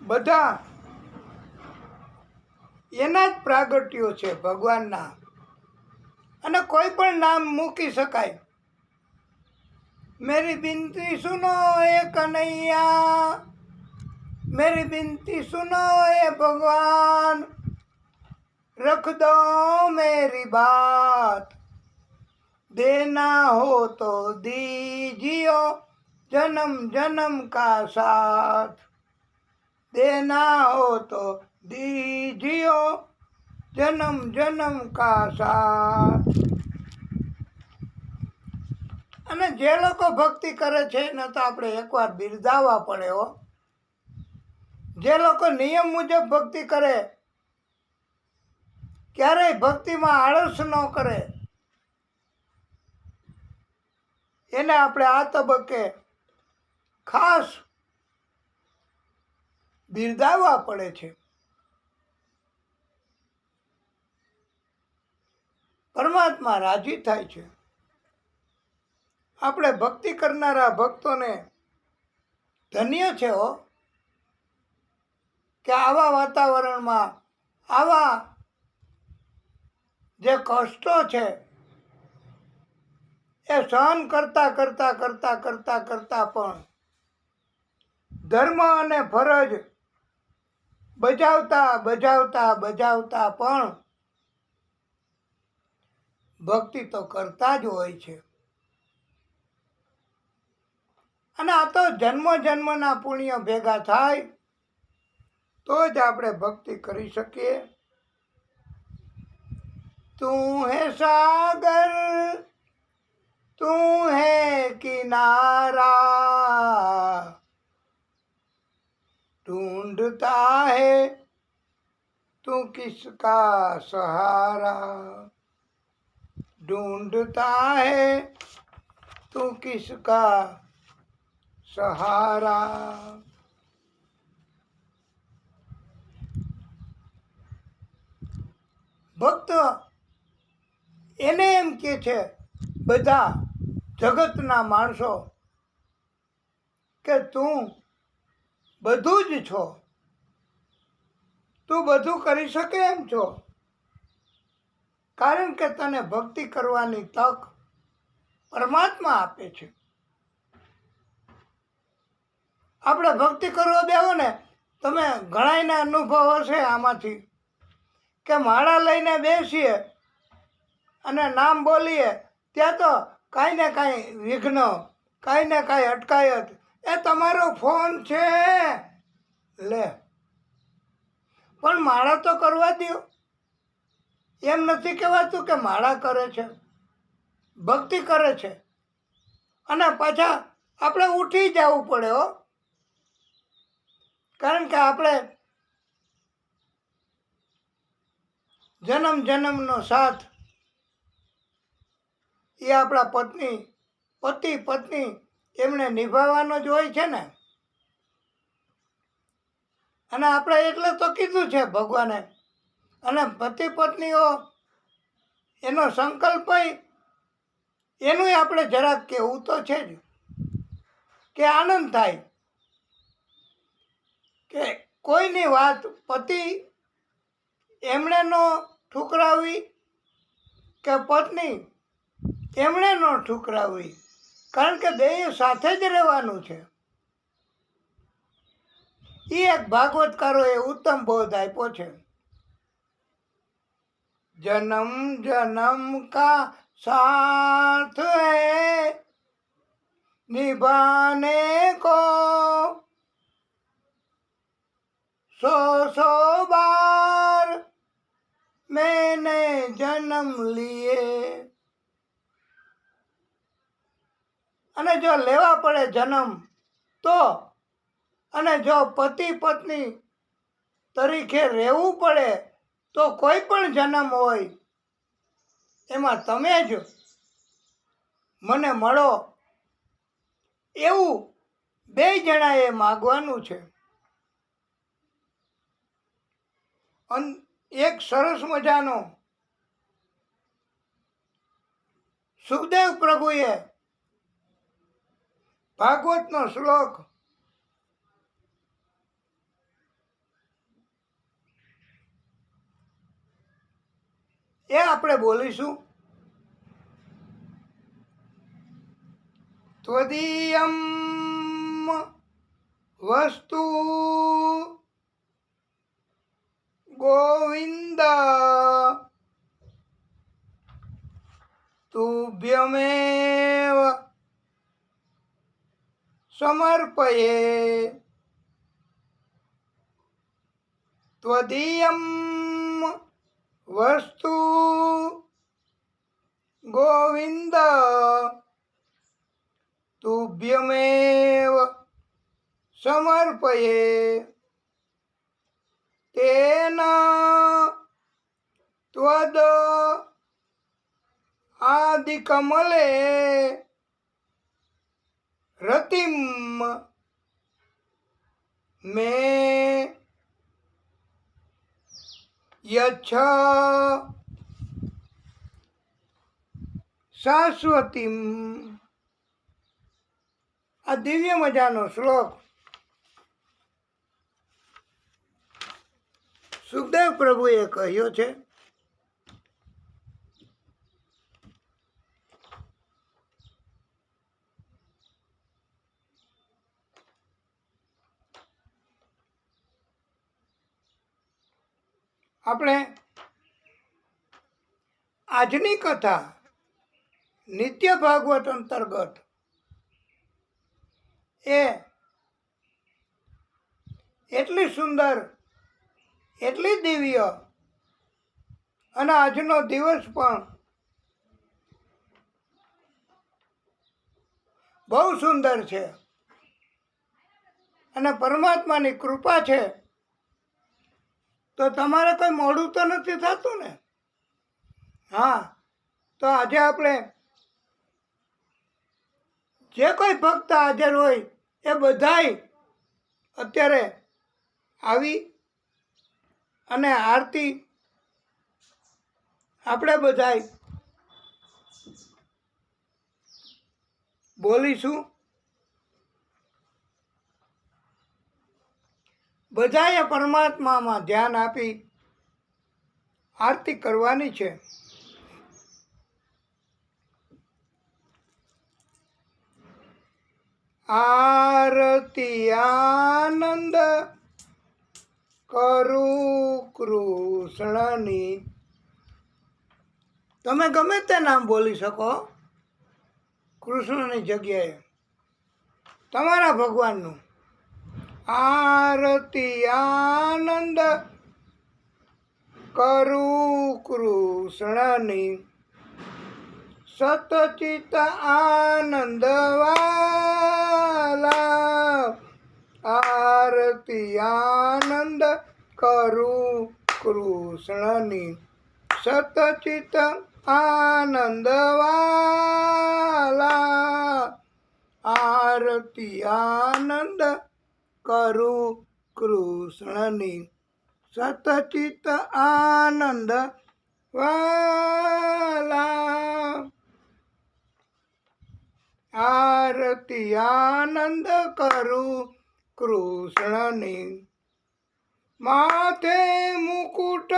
બધા એના જ પ્રાગટ્યો છે ભગવાનના. અને કોઈ પણ નામ મૂકી શકાય. मेरी विनती सुनो ए कन्हैया, मेरी विनती सुनो ए भगवान, रख दो मेरी बात, देना हो तो दीजियो जन्म जन्म का साथ, देना हो तो दीजियो जन्म जन्म का साथ. અને જે લોકો ભક્તિ કરે છે એને તો આપણે એકવાર બિરદાવવા પડે હો. જે લોકો નિયમ મુજબ ભક્તિ કરે, ક્યારેય ભક્તિમાં આળસ ન કરે, એને આપણે આ તબક્કે ખાસ બિરદાવવા પડે છે. પરમાત્મા રાજી થાય છે. આપણે ભક્તિ કરનારા ભક્તોને ધન્ય છે હો, કે આવા વાતાવરણમાં આવા જે કષ્ટો છે એ સહન કરતા કરતા કરતા કરતા કરતા પણ ધર્મ અને ફરજ બજાવતા બજાવતા બજાવતા પણ ભક્તિ તો કરતા જ હોય છે. અને આ તો જન્મ જન્મના પુણ્ય ભેગા થાય તો જ આપણે ભક્તિ કરી શકીએ. તું હે સાગર, તું હે કિનારા, ढूंढता है तू किसका सहारा, ढूंढता है तू किसका सहारा. ભક્ત એને એમ કે છે બધા જગતના માણસો કે તું બધું જ છો, તું બધું કરી શકે એમ છો, કારણ કે તને ભક્તિ કરવાની તક પરમાત્મા આપે છે. આપણે ભક્તિ કરવા બેહો ને, તમે ઘણાયના અનુભવ હશે આમાંથી, કે માળા લઈને બેસીએ અને નામ બોલીએ ત્યાં તો કાંઈ ને કાંઈ વિઘ્ન, કાંઈ ને કાંઈ અટકાયત. એ તમારો ફોન છે, લે પણ માળા તો કરવા દ્યો. એમ નથી કહેવાતું કે માળા કરે છે, ભક્તિ કરે છે, અને પાછા આપણે ઉઠી જવું પડે હો. કારણ કે આપણે જન્મ જન્મનો સાથ એ આપણા પતિ પત્ની એમણે નિભાવવાનો જ હોય છે ને. અને આપણે એટલે તો કીધું છે ભગવાને. અને પતિ પત્નીઓ એનો સંકલ્પ એનું આપણે જરાક કહેવું તો છે જ, કે આનંદ થાય કે કોઈની વાત પતિ એમણે ન ઠુકરાવી કે પત્ની એમણે ન ઠુકરાવી. કારણ કે બે સાથે જ રહેવાનું છે. એ એક ભાગવતકારોએ ઉત્તમ બોધ આપ્યો છે. जन्म जन्म का साथ है निभाने को, 100 बार मैंने जन्म लिए. અને જો લેવા પડે જન્મ તો, અને જો પતિ પત્ની તરીકે રહેવું પડે તો કોઈ પણ જન્મ હોય એમાં તમે જ મને મળો એવું બે જણાએ માગવાનું છે. એક સરસ મજાનો સુખદેવ પ્રભુએ ભાગવતનો શ્લોક એ આપણે બોલીશું. ત્વદીયમ વસ્તુ ગોવિંદ તુભ્યમેવ સમર્પયે. ત્વદીયમ વસ્તુ ગોવિંદ તુભ્યમેવ સમર્પયે. તેન ત્વદ આદિકમલે રતિમ મે યચ્છ શાશ્વતીમ. આ દિવ્ય મજાનો શ્લોક સુખદેવ પ્રભુએ કહ્યો છે. આપણે આજની કથા નિત્ય ભાગવત અંતર્ગત એ એટલી સુંદર, એટલી દિવ્ય, અને આજનો દિવસ પણ બહુ સુંદર છે. અને પરમાત્માની કૃપા છે તો તમારે કોઈ મોડું તો નથી થતું ને. હા, તો આજે આપણે જે કોઈ ભક્ત હાજર હોય એ બધાય અત્યારે આવી અને આરતી આપણે બધાય બોલીશું. બધાએ પરમાત્મામાં ધ્યાન આપી આરતી કરવાની છે. આરતી આનંદ કરું કૃષ્ણની. તમે ગમે તે નામ બોલી શકો કૃષ્ણની જગ્યાએ, તમારા ભગવાનનું. આરતી આનંદ કરું કૃષ્ણની સતચિત આનંદ વાલા આરતી આનંદ કરું કૃષ્ણની સતચિત આનંદ વાલા આરતી આનંદ કરું કૃષ્ણની સતચિત આનંદ વાલા આરતી આનંદ કરું કૃષ્ણની માથે મુકુટ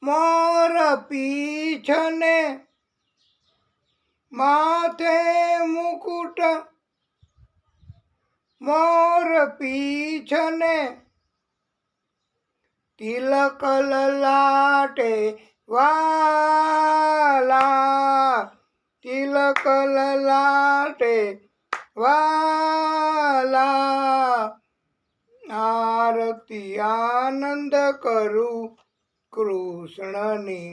મોર પીછને માથે મુકુટ મોર પીછને તિલક લલાટે વાલા તિલક લલાટે વાલા આરતી આનંદ કરું કૃષ્ણની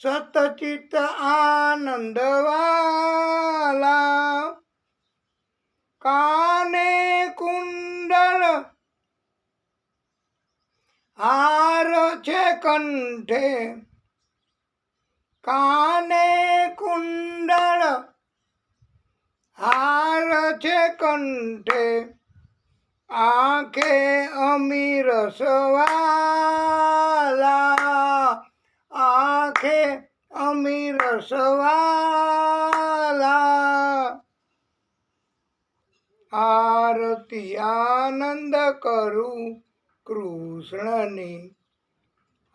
સતચિત આનંદ વાલા કાને કુંડળ હાર છે કંઠે કાને કુંડળ હાર છે કંઠે આંખે અમીરસ વાલા આંખે અમીરસ વાલા આરતી આનંદ કરું કૃષ્ણની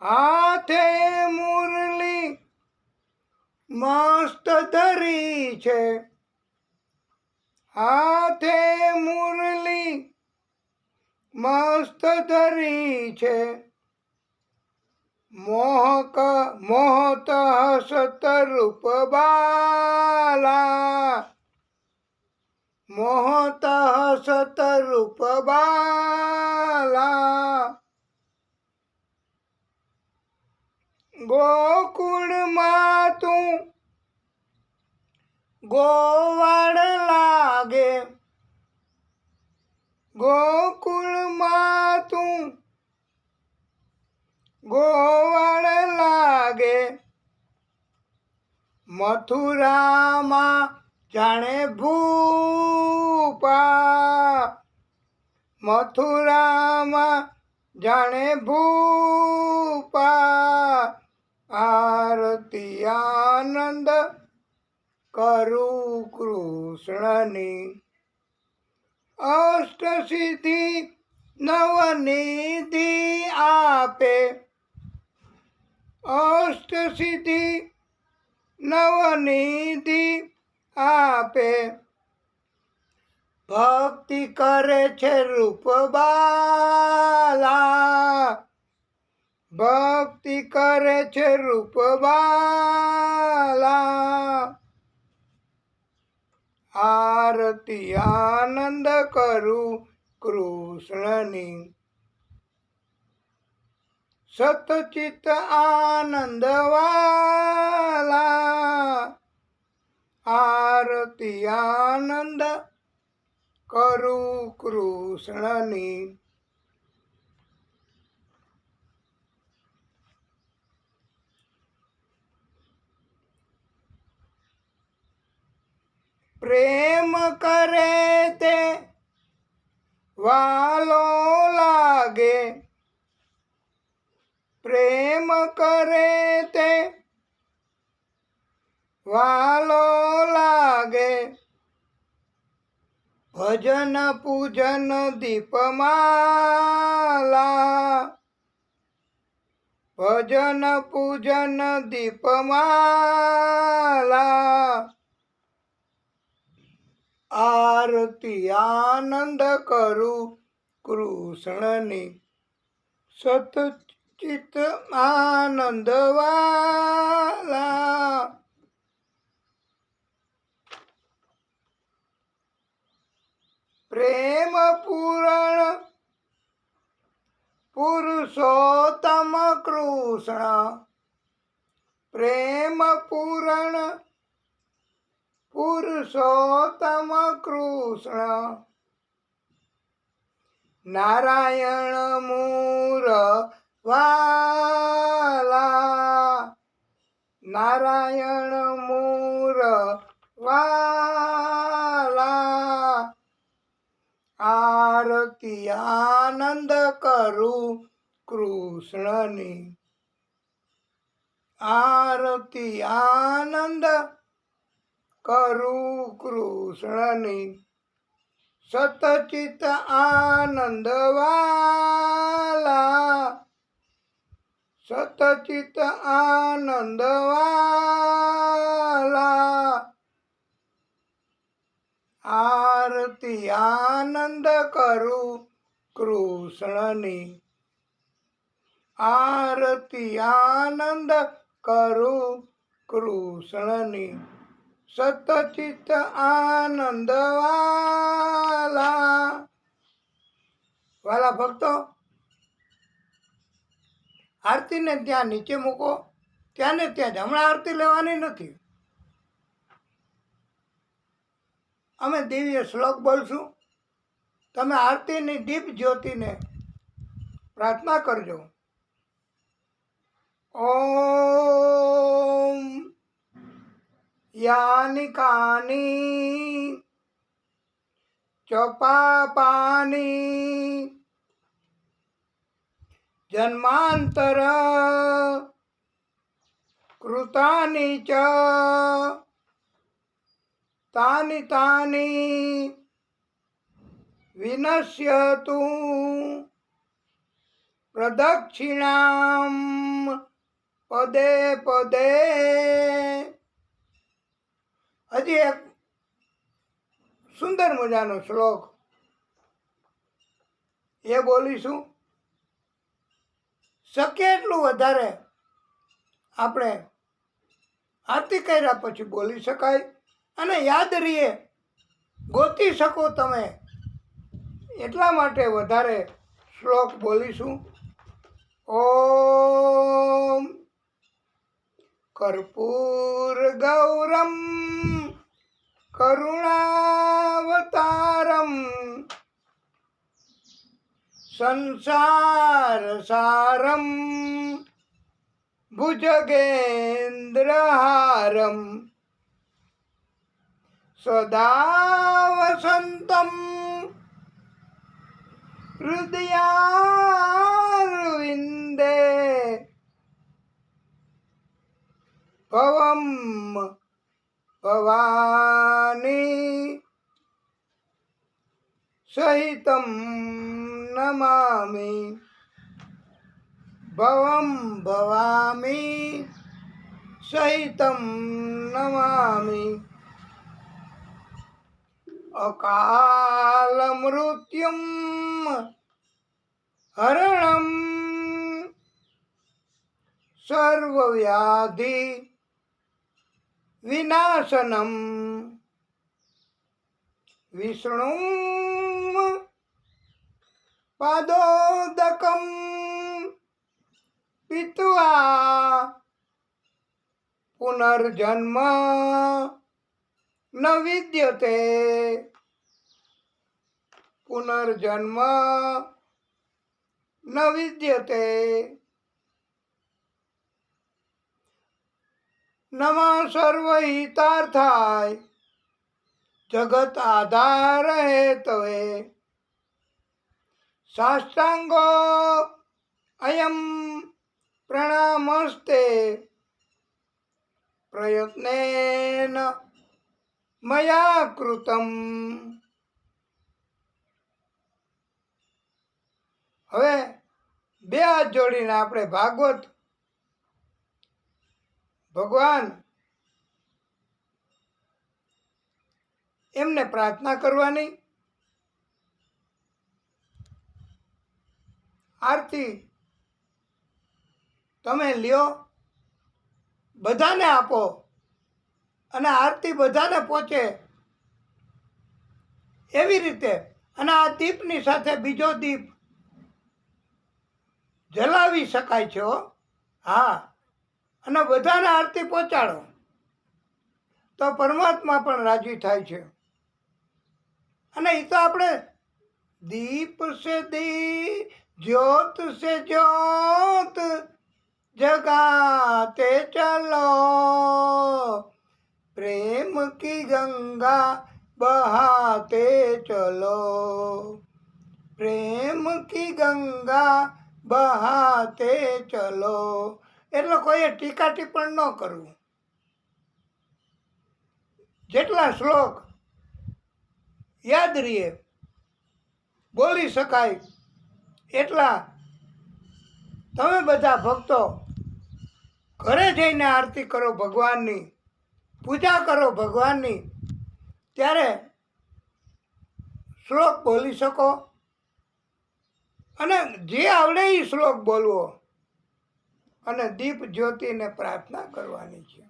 હાથે મુરલી મસ્ત ધરી છે હાથે મુરલી મસ્ત ધરી છે મોહક મોહત સતરૂપ બાલા મોહત સતરૂપ બાલા ગોકુળમાં તું ગોવાળ લાગે ગોકુળમાં તું ગોવાળ લાગે મથુરામાં જાણે ભૂપા મથુરામાં જાણે ભૂપા આરતી આનંદ કરું કૃષ્ણની અષ્ટસિદ્ધિ નવનિધિ આપે અષ્ટસિદ્ધિ નવનિધિ આપે ભક્તિ કરે છે રૂપ બાલા ભક્તિ કરે છે રૂપ બાલા આરતી આનંદ કરું કૃષ્ણની સતચિત આનંદ વાલા આરતી આનંદ કરું કૃષ્ણની પ્રેમ કરે તે વાલો લાગે પ્રેમ કરે તે વાલો લાગે ભજન પૂજન દીપમાલા ભજન પૂજન દીપમાલા આરતી આનંદ કરું કૃષ્ણની સતચિત આનંદ વાલા પ્રેમ પૂરણ પુરુષોત્તમ કૃષ્ણ પ્રેમ પૂરણ પુરુષોત્તમ કૃષ્ણ નારાયણ મૂર વાલા નારાયણ મૂર વાલા આરતી આનંદ કરું કૃષ્ણની આરતી આનંદ કરું કૃષ્ણની સતચિત આનંદ વાલા સતચિત આનંદ વાલા આરતી આનંદ કરું કૃષ્ણની આરતી આનંદ કરું કૃષ્ણની સતચિત આનંદ વાલા વાલા ભક્તો આરતીને ત્યાં નીચે મૂકો ત્યાં ને ત્યાં જ હમણાં આરતી લેવાની નથી અમે દિવ્ય શ્લોક બોલશું તમે આરતીની દીપ જ્યોતિને પ્રાર્થના કરજો ઓમ યાની કાની ચ પાપાની જન્માંતર કૃતાની ચ તાની તાની વિનશ્યતુ પ્રદક્ષિણામ પદે પદે હજી એક સુંદર મજાનો શ્લોક એ બોલીશું શક્ય એટલું વધારે આપણે આરતી કર્યા પછી બોલી શકાય અને યાદ રહીએ ગોતી શકો તમે એટલા માટે વધારે શ્લોક બોલીશું ઓમ કર્પૂર ગૌરમ કરુણાવતારમ સંસાર સારમ ભુજગેન્દ્રહારમ સદા વસંતમ હૃદયારવિંદે ભવમ ભવાની સહિતમ નમામિ ભવમ ભવામિ સહિતમ નમામિ અકાલ મૃત્યુમ હરણમ સર્વવ્યાધિ વિનાશનમ વિષ્ણુ પાદોદકમ પીત્વા પુનર્જન્મ ન વિદ્યતે પુનર્જન્મ ન વિદ્યતે નમઃ સર્વહિતાર્થાય જગત આધાર હેતવે સાષ્ટાંગો અયમ પ્રણામસ્તે પ્રયત્નેન મયા કૃતમ. હવે બે હાથ જોડીને આપણે ભાગવત ભગવાન એમને પ્રાર્થના કરવાની. આરતી તમે લ્યો, બધાને આપો અને આરતી બધાને પહોંચે એવી રીતે. અને આ દીપની સાથે બીજો દીપ જલાવી શકાય છે હો. હા, અને બધાને આરતી પહોંચાડો તો પરમાત્મા પણ રાજી થાય છે. અને એ તો આપણે દીપ સે દી જ્યોત સે જ્યોત जगाते चलो, प्रेम की गंगा बहाते चलो, प्रेम की गंगा बहाते चलो. એટલે કોઈએ ટીકા ટિપ્પણ ન કરવું. જેટલા શ્લોક યાદ રહીએ, બોલી શકાય એટલા તમે બધા ભક્તો ઘરે જઈને આરતી કરો ભગવાનની, પૂજા કરો ભગવાનની, ત્યારે શ્લોક બોલી શકો. અને જે આવડે એ શ્લોક બોલવો અને દીપ જ્યોતિને પ્રાર્થના કરવાની છે.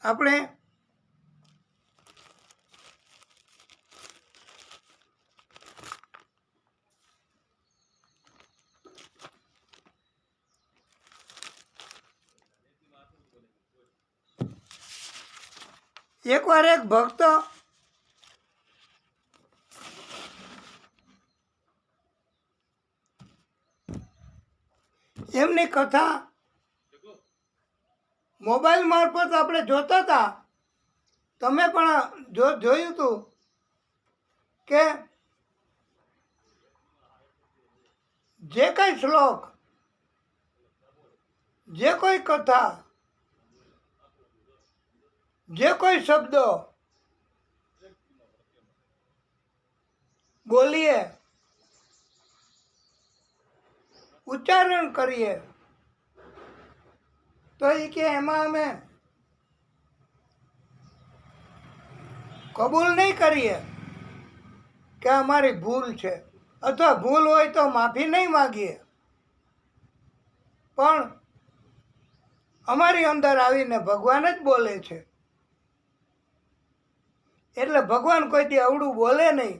આપણે એકવાર એક ભક્ત એમની કથા મોબાઈલ મારફત આપણે જોતા હતા. તમે પણ જોયું હતું કે જે કંઈ શ્લોક, જે કોઈ કથા, જે કોઈ શબ્દો બોલીએ, ઉચ્ચારણ કરીએ, તો એ કે એમાં અમે કબૂલ નહીં કરીએ કે અમારી ભૂલ છે, અથવા ભૂલ હોય તો માફી નહીં માગીએ, પણ અમારી અંદર આવીને ભગવાન જ બોલે છે. એટલે ભગવાન કોઈ દી અવળું બોલે નહીં.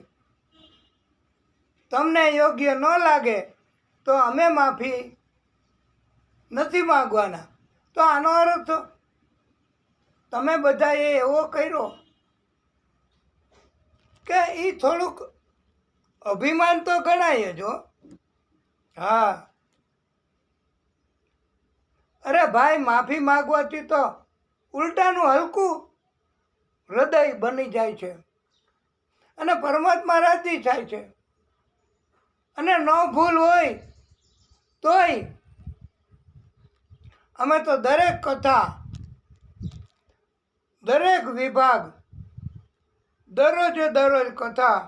તમને યોગ્ય ન લાગે તો અમે માફી નથી માગવાના. તો આનો અર્થ તમે બધાએ એવો કર્યો કે એ થોડુંક અભિમાન તો ગણાય જ હો. હા, અરે ભાઈ, માફી માગવાથી તો ઉલટાનું હલકું હૃદય બની જાય છે અને પરમાત્મા રાજી થાય છે. અને ન ભૂલ હોય તોય અમે તો દરેક કથા, દરેક વિભાગ, દરરોજે દરરોજ કથા,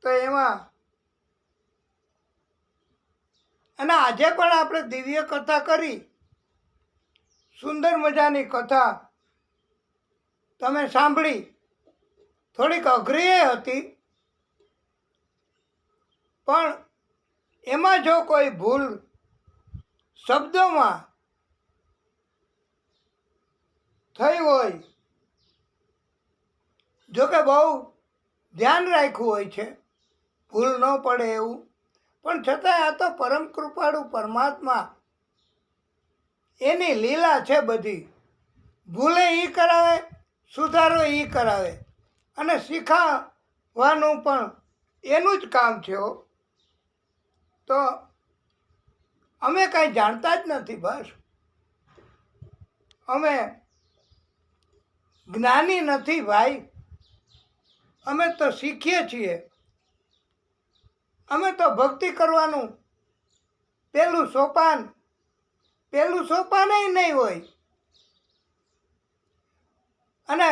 તો એમાં અને આજે પણ આપણે દિવ્ય કથા કરી, સુંદર મજાની કથા તમે સાંભળી. થોડીક અઘરી હતી, પણ એમાં જો કોઈ ભૂલ શબ્દોમાં થઈ હોય, જો કે બહુ ધ્યાન રાખ્યું હોય છે, ભૂલ ન પડે એવું, પણ છતાંય આ તો પરમ કૃપાળુ પરમાત્મા, એની લીલા છે બધી. ભૂલે એ કરાવે, સુધારો એ કરાવે, અને શીખવાનું પણ એનું જ કામ છે. તો અમે કાંઈ જાણતા જ નથી. બસ અમે જ્ઞાની નથી ભાઈ, અમે તો શીખીએ છીએ. અમે તો ભક્તિ કરવાનું પહેલું સોપાન નહીં હોય. અને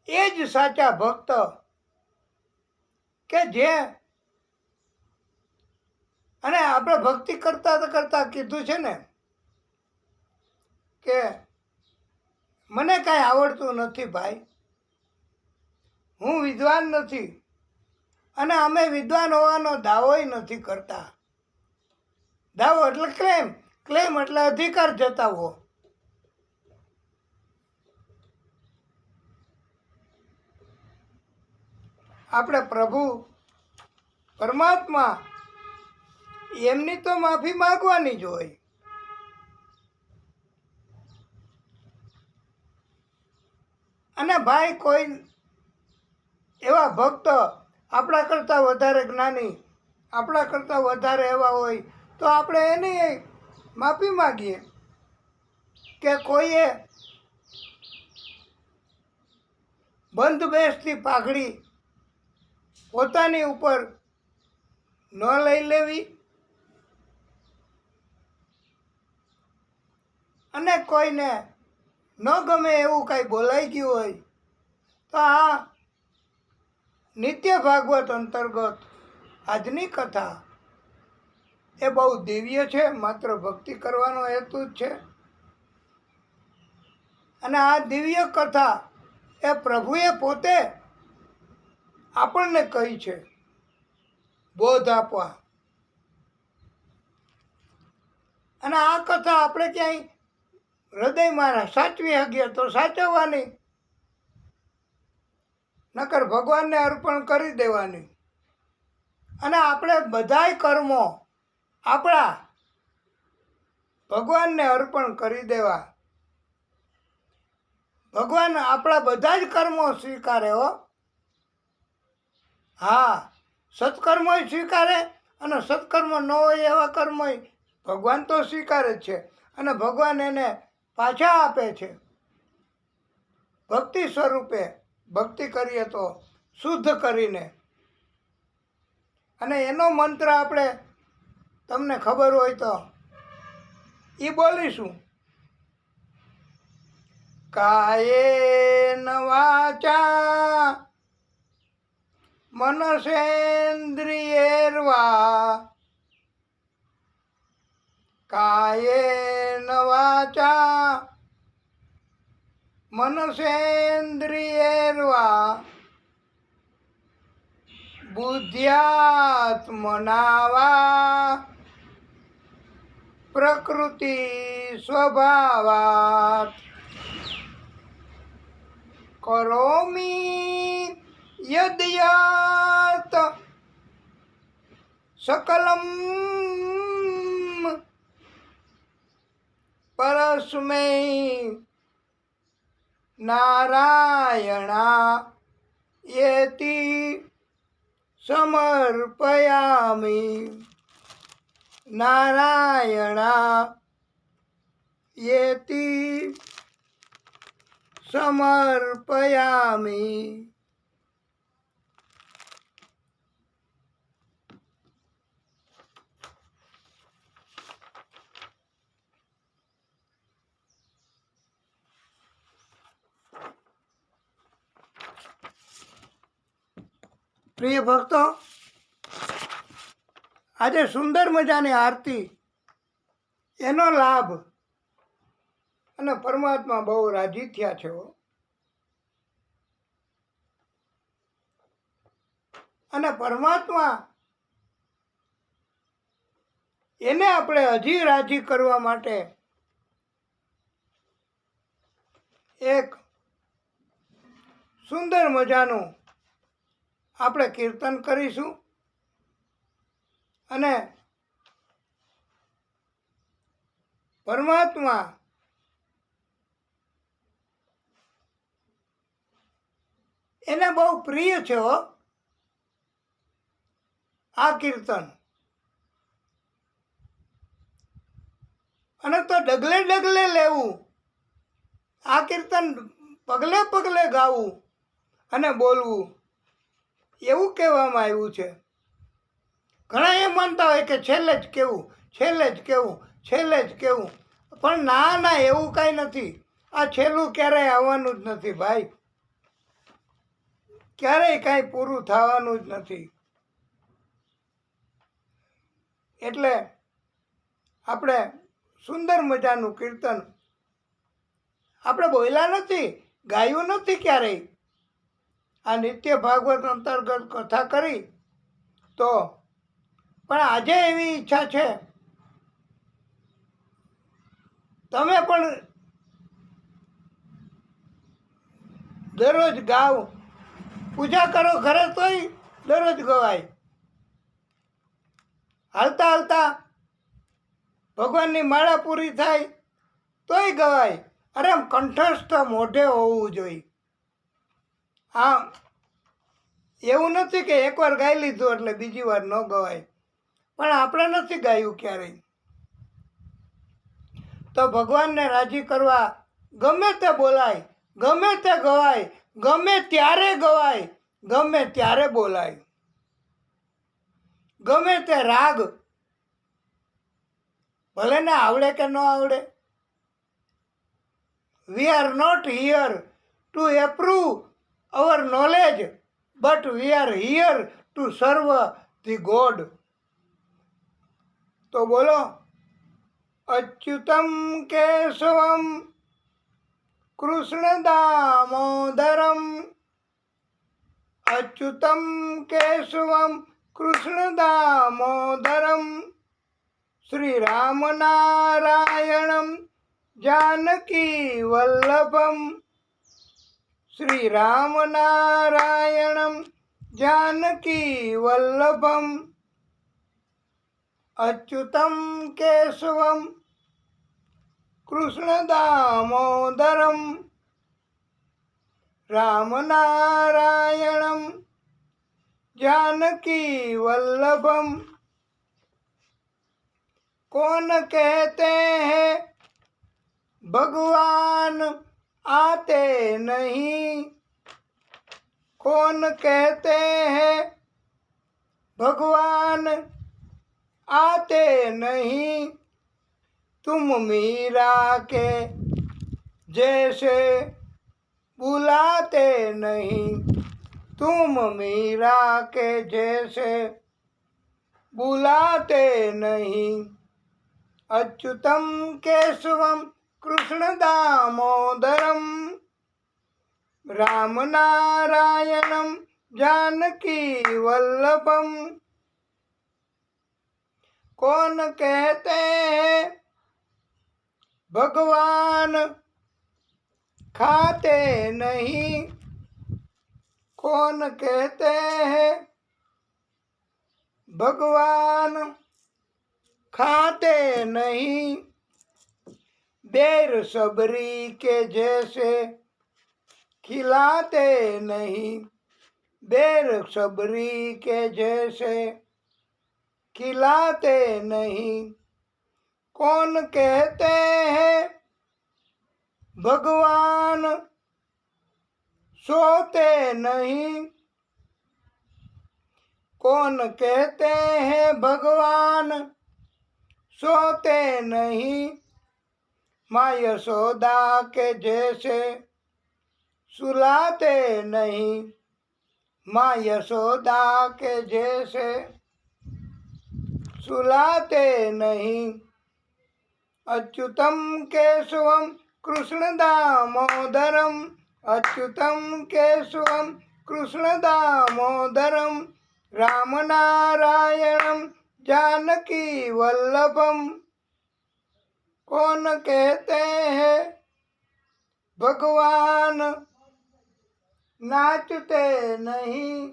એ જ સાચા ભક્ત કે જે, અને આપણે ભક્તિ કરતા કરતા કીધું છે ને કે મને કાંઈ આવડતું નથી ભાઈ, હું વિદ્વાન નથી, અને અમે વિદ્વાન હોવાનો દાવોય નથી કરતા. દાવો એટલે ક્લેમ, ક્લેમ એટલે અધિકાર જતાવવો. આપણે પ્રભુ પરમાત્મા એમની તો માફી માગવાની જ હોય. અને ભાઈ કોઈ એવા ભક્ત આપણા કરતાં વધારે જ્ઞાની, આપણા કરતાં વધારે એવા હોય તો આપણે એની માફી માગીએ કે કોઈએ બંધ બેસતી પાઘડી પોતાની ઉપર ન લઈ લેવી, અને કોઈને ન ગમે એવું કાંઈ બોલાઈ ગયું હોય તો આ નિત્ય ભાગવત અંતર્ગત આજની કથા એ બહુ દિવ્ય છે. માત્ર ભક્તિ કરવાનો હેતુ જ છે. અને આ દિવ્ય કથા એ પ્રભુએ પોતે આપણને કહી છે બોધ આપવા. અને આ કથા આપણે ક્યાંય હૃદયમાં સાચવી શકીએ તો સાચવવાની, નકર ભગવાનને અર્પણ કરી દેવાની. અને આપણે બધાય કર્મો આપણા ભગવાનને અર્પણ કરી દેવા. ભગવાન આપણા બધા જ કર્મો સ્વીકારે હો. હા, સત્કર્મોય સ્વીકારે અને સત્કર્મ ન હોય એવા કર્મોય ભગવાન તો સ્વીકારે જ છે. અને ભગવાન એને પાછા આપે છે ભક્તિ સ્વરૂપે. ભક્તિ કરીએ તો શુદ્ધ કરીને. અને એનો મંત્ર આપણે તમને ખબર હોય તો એ બોલીશું. કાયેન વાચા મનસેન્દ્રિયેર્વા, કાયેન વાચા મનસેન્દ્રિયેર્વા બુદ્ધ્યાત્મના વા પ્રકૃતિ સ્વભાવાત કરોમિ યદ્યાત સકલમ પરસ્મૈ નારાયણા યેતિ સમર્પયામિ. નારાયણા યેતિ સમર્પયામિ. પ્રિય ભક્તો, આજે સુંદર મજાની આરતી, એનો લાભ, અને પરમાત્મા બહુ રાજી થયા છે. અને પરમાત્મા એને આપણે હજી રાજી કરવા માટે એક સુંદર મજાનું આપણે કીર્તન કરીશું. અને પરમાત્મા એને બહુ પ્રિય છે હો આ કીર્તન. અને તો ડગલે ડગલે લેવું, આ કીર્તન પગલે પગલે ગાવું અને બોલવું, એવું કહેવામાં આવ્યું છે. ઘણા એ માનતા હોય કે છેલ્લે જ કહેવું, છેલ્લે જ કહેવું, છેલ્લે જ કહેવું. પણ ના ના, એવું કાંઈ નથી. આ છેલ્લું ક્યારેય આવવાનું જ નથી ભાઈ. ક્યારેય કાંઈ પૂરું થવાનું જ નથી. એટલે આપણે સુંદર મજાનું કીર્તન આપણે બોલ્યા નથી, ગાયું નથી ક્યારેય. આ નિત્ય ભાગવત અંતર્ગત કથા કરી તો પણ આજે એવી ઈચ્છા છે તમે પણ દરરોજ ગાવ, પૂજા કરો ઘરે તોય દરરોજ ગવાય, હાલતા હાલતા ભગવાનની માળા પૂરી થાય તોય ગવાય. અરે આમ કંઠસ્થ મોઢે હોવું જોઈએ. હા, એવું નથી કે એકવાર ગાઈ લીધું એટલે બીજી વાર ન ગવાય, પણ આપણે નથી ગાયું ક્યારેય. તો ભગવાનને રાજી કરવા ગમે તે બોલાય, ગમે તે ગવાય, ગમે ત્યારે ગવાય, ગમે ત્યારે બોલાય, ગમે તે રાગ ભલે ને આવડે કે ન આવડે. We are not here to approve our knowledge, but we are here to serve the god. તો બોલો, અચ્યુતમ કેશવમ કૃષ્ણ દામોદરમ, અચ્યુતમ કેશવમ કૃષ્ણ દામોદરમ, શ્રી રામ નારાયણમ જાનકી વલ્લભમ, શ્રી રામ નારાયણમ જાનકી વલ્લભમ, અચ્યુતમ કેશવમ કૃષ્ણ દામોદરમ, રામ નારાયણમ जानकी वल्लभम. कौन कहते हैं भगवान आते नहीं, कौन कहते हैं भगवान आते नहीं, तुम मीरा के जैसे बुलाते नहीं, तुम मीरा के जैसे बुलाते नहीं, अच्युतम केशवम कृष्ण दामोदरम, राम नारायणम जानकी वल्लभम. कौन कहते हैं भगवान खाते नहीं, कौन कहते हैं भगवान खाते नहीं, बेर सबरी के जैसे खिलाते नहीं, बेर सबरी के जैसे खिलाते नहीं, कौन कहते हैं भगवान सोते नहीं, कौन कहते हैं भगवान सोते नहीं, माँ यशोदा के जैसे सुलाते नहीं, माँ यशोदा के जैसे सुलाते नहीं, अच्युतम केशवम कृष्ण दामोदरम, अच्युतम केशवम कृष्ण दामोदरम, राम नारायणम जानकी वल्लभम. कौन कहते हैं भगवान नाचते नहीं,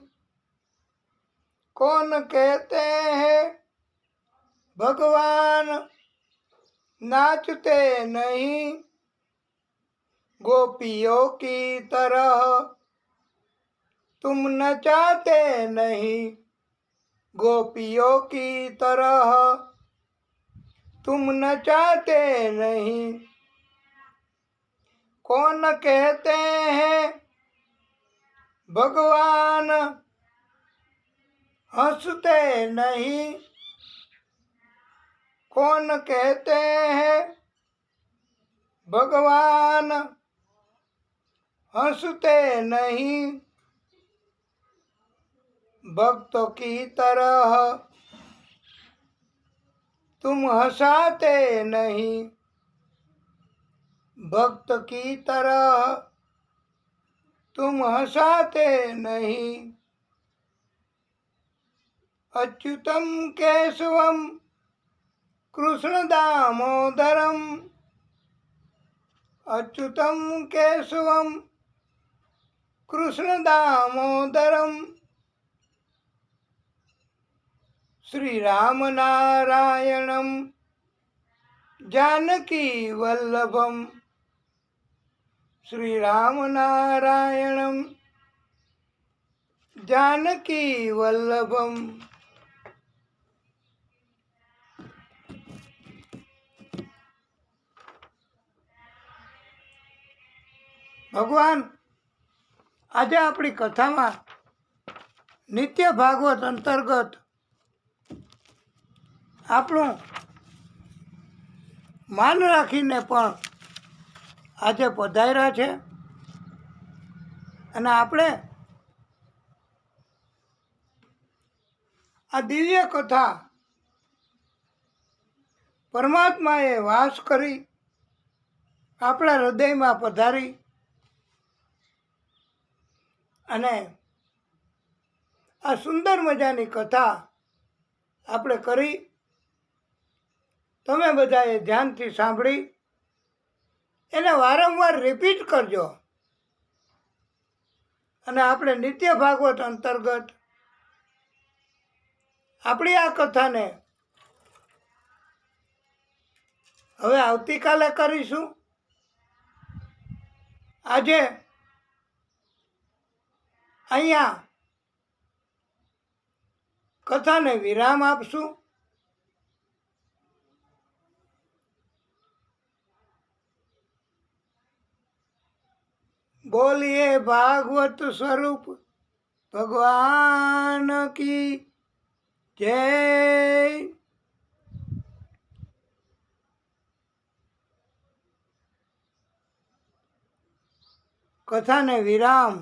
कौन कहते हैं भगवान नाचते नहीं, गोपियों की तरह तुम नचाते नहीं, गोपियों की तरह तुम नचाते नहीं, कौन कहते हैं भगवान हंसते नहीं, कौन कहते हैं भगवान हंसते नहीं, भक्तों की तरह तुम हंसाते नहीं, भक्त की तरह तुम हंसाते नहीं, અચ્યુતમ કેશવમ કૃષ્ણ દામોદરમ અચ્યુતમ કેશવમ કૃષ્ણ દામોદરમ શ્રી રામ નારાયણમ જાનકી વલ્લભમ શ્રી રામ નારાયણમ જાનકી વલ્લભમ. ભગવાન આજે આપણી કથામાં નિત્ય ભાગવત અંતર્ગત આપણું માન રાખીને પણ આજે પધાર્યા છે અને આપણે આ દિવ્ય કથા પરમાત્માએ વાસ કરી આપણા હૃદયમાં પધારી અને આ સુંદર મજાની કથા આપણે કરી. તમે બધાએ ધ્યાનથી સાંભળી એને વારંવાર રિપીટ કરજો અને આપણે નિત્ય ભાગવત અંતર્ગત આપણી આ કથાને હવે આવતીકાલે કરીશું. આજે અહીંયા કથાને વિરામ આપશું. બોલીએ ભાગવત સ્વરૂપ ભગવાન કી જય. કથાને વિરામ.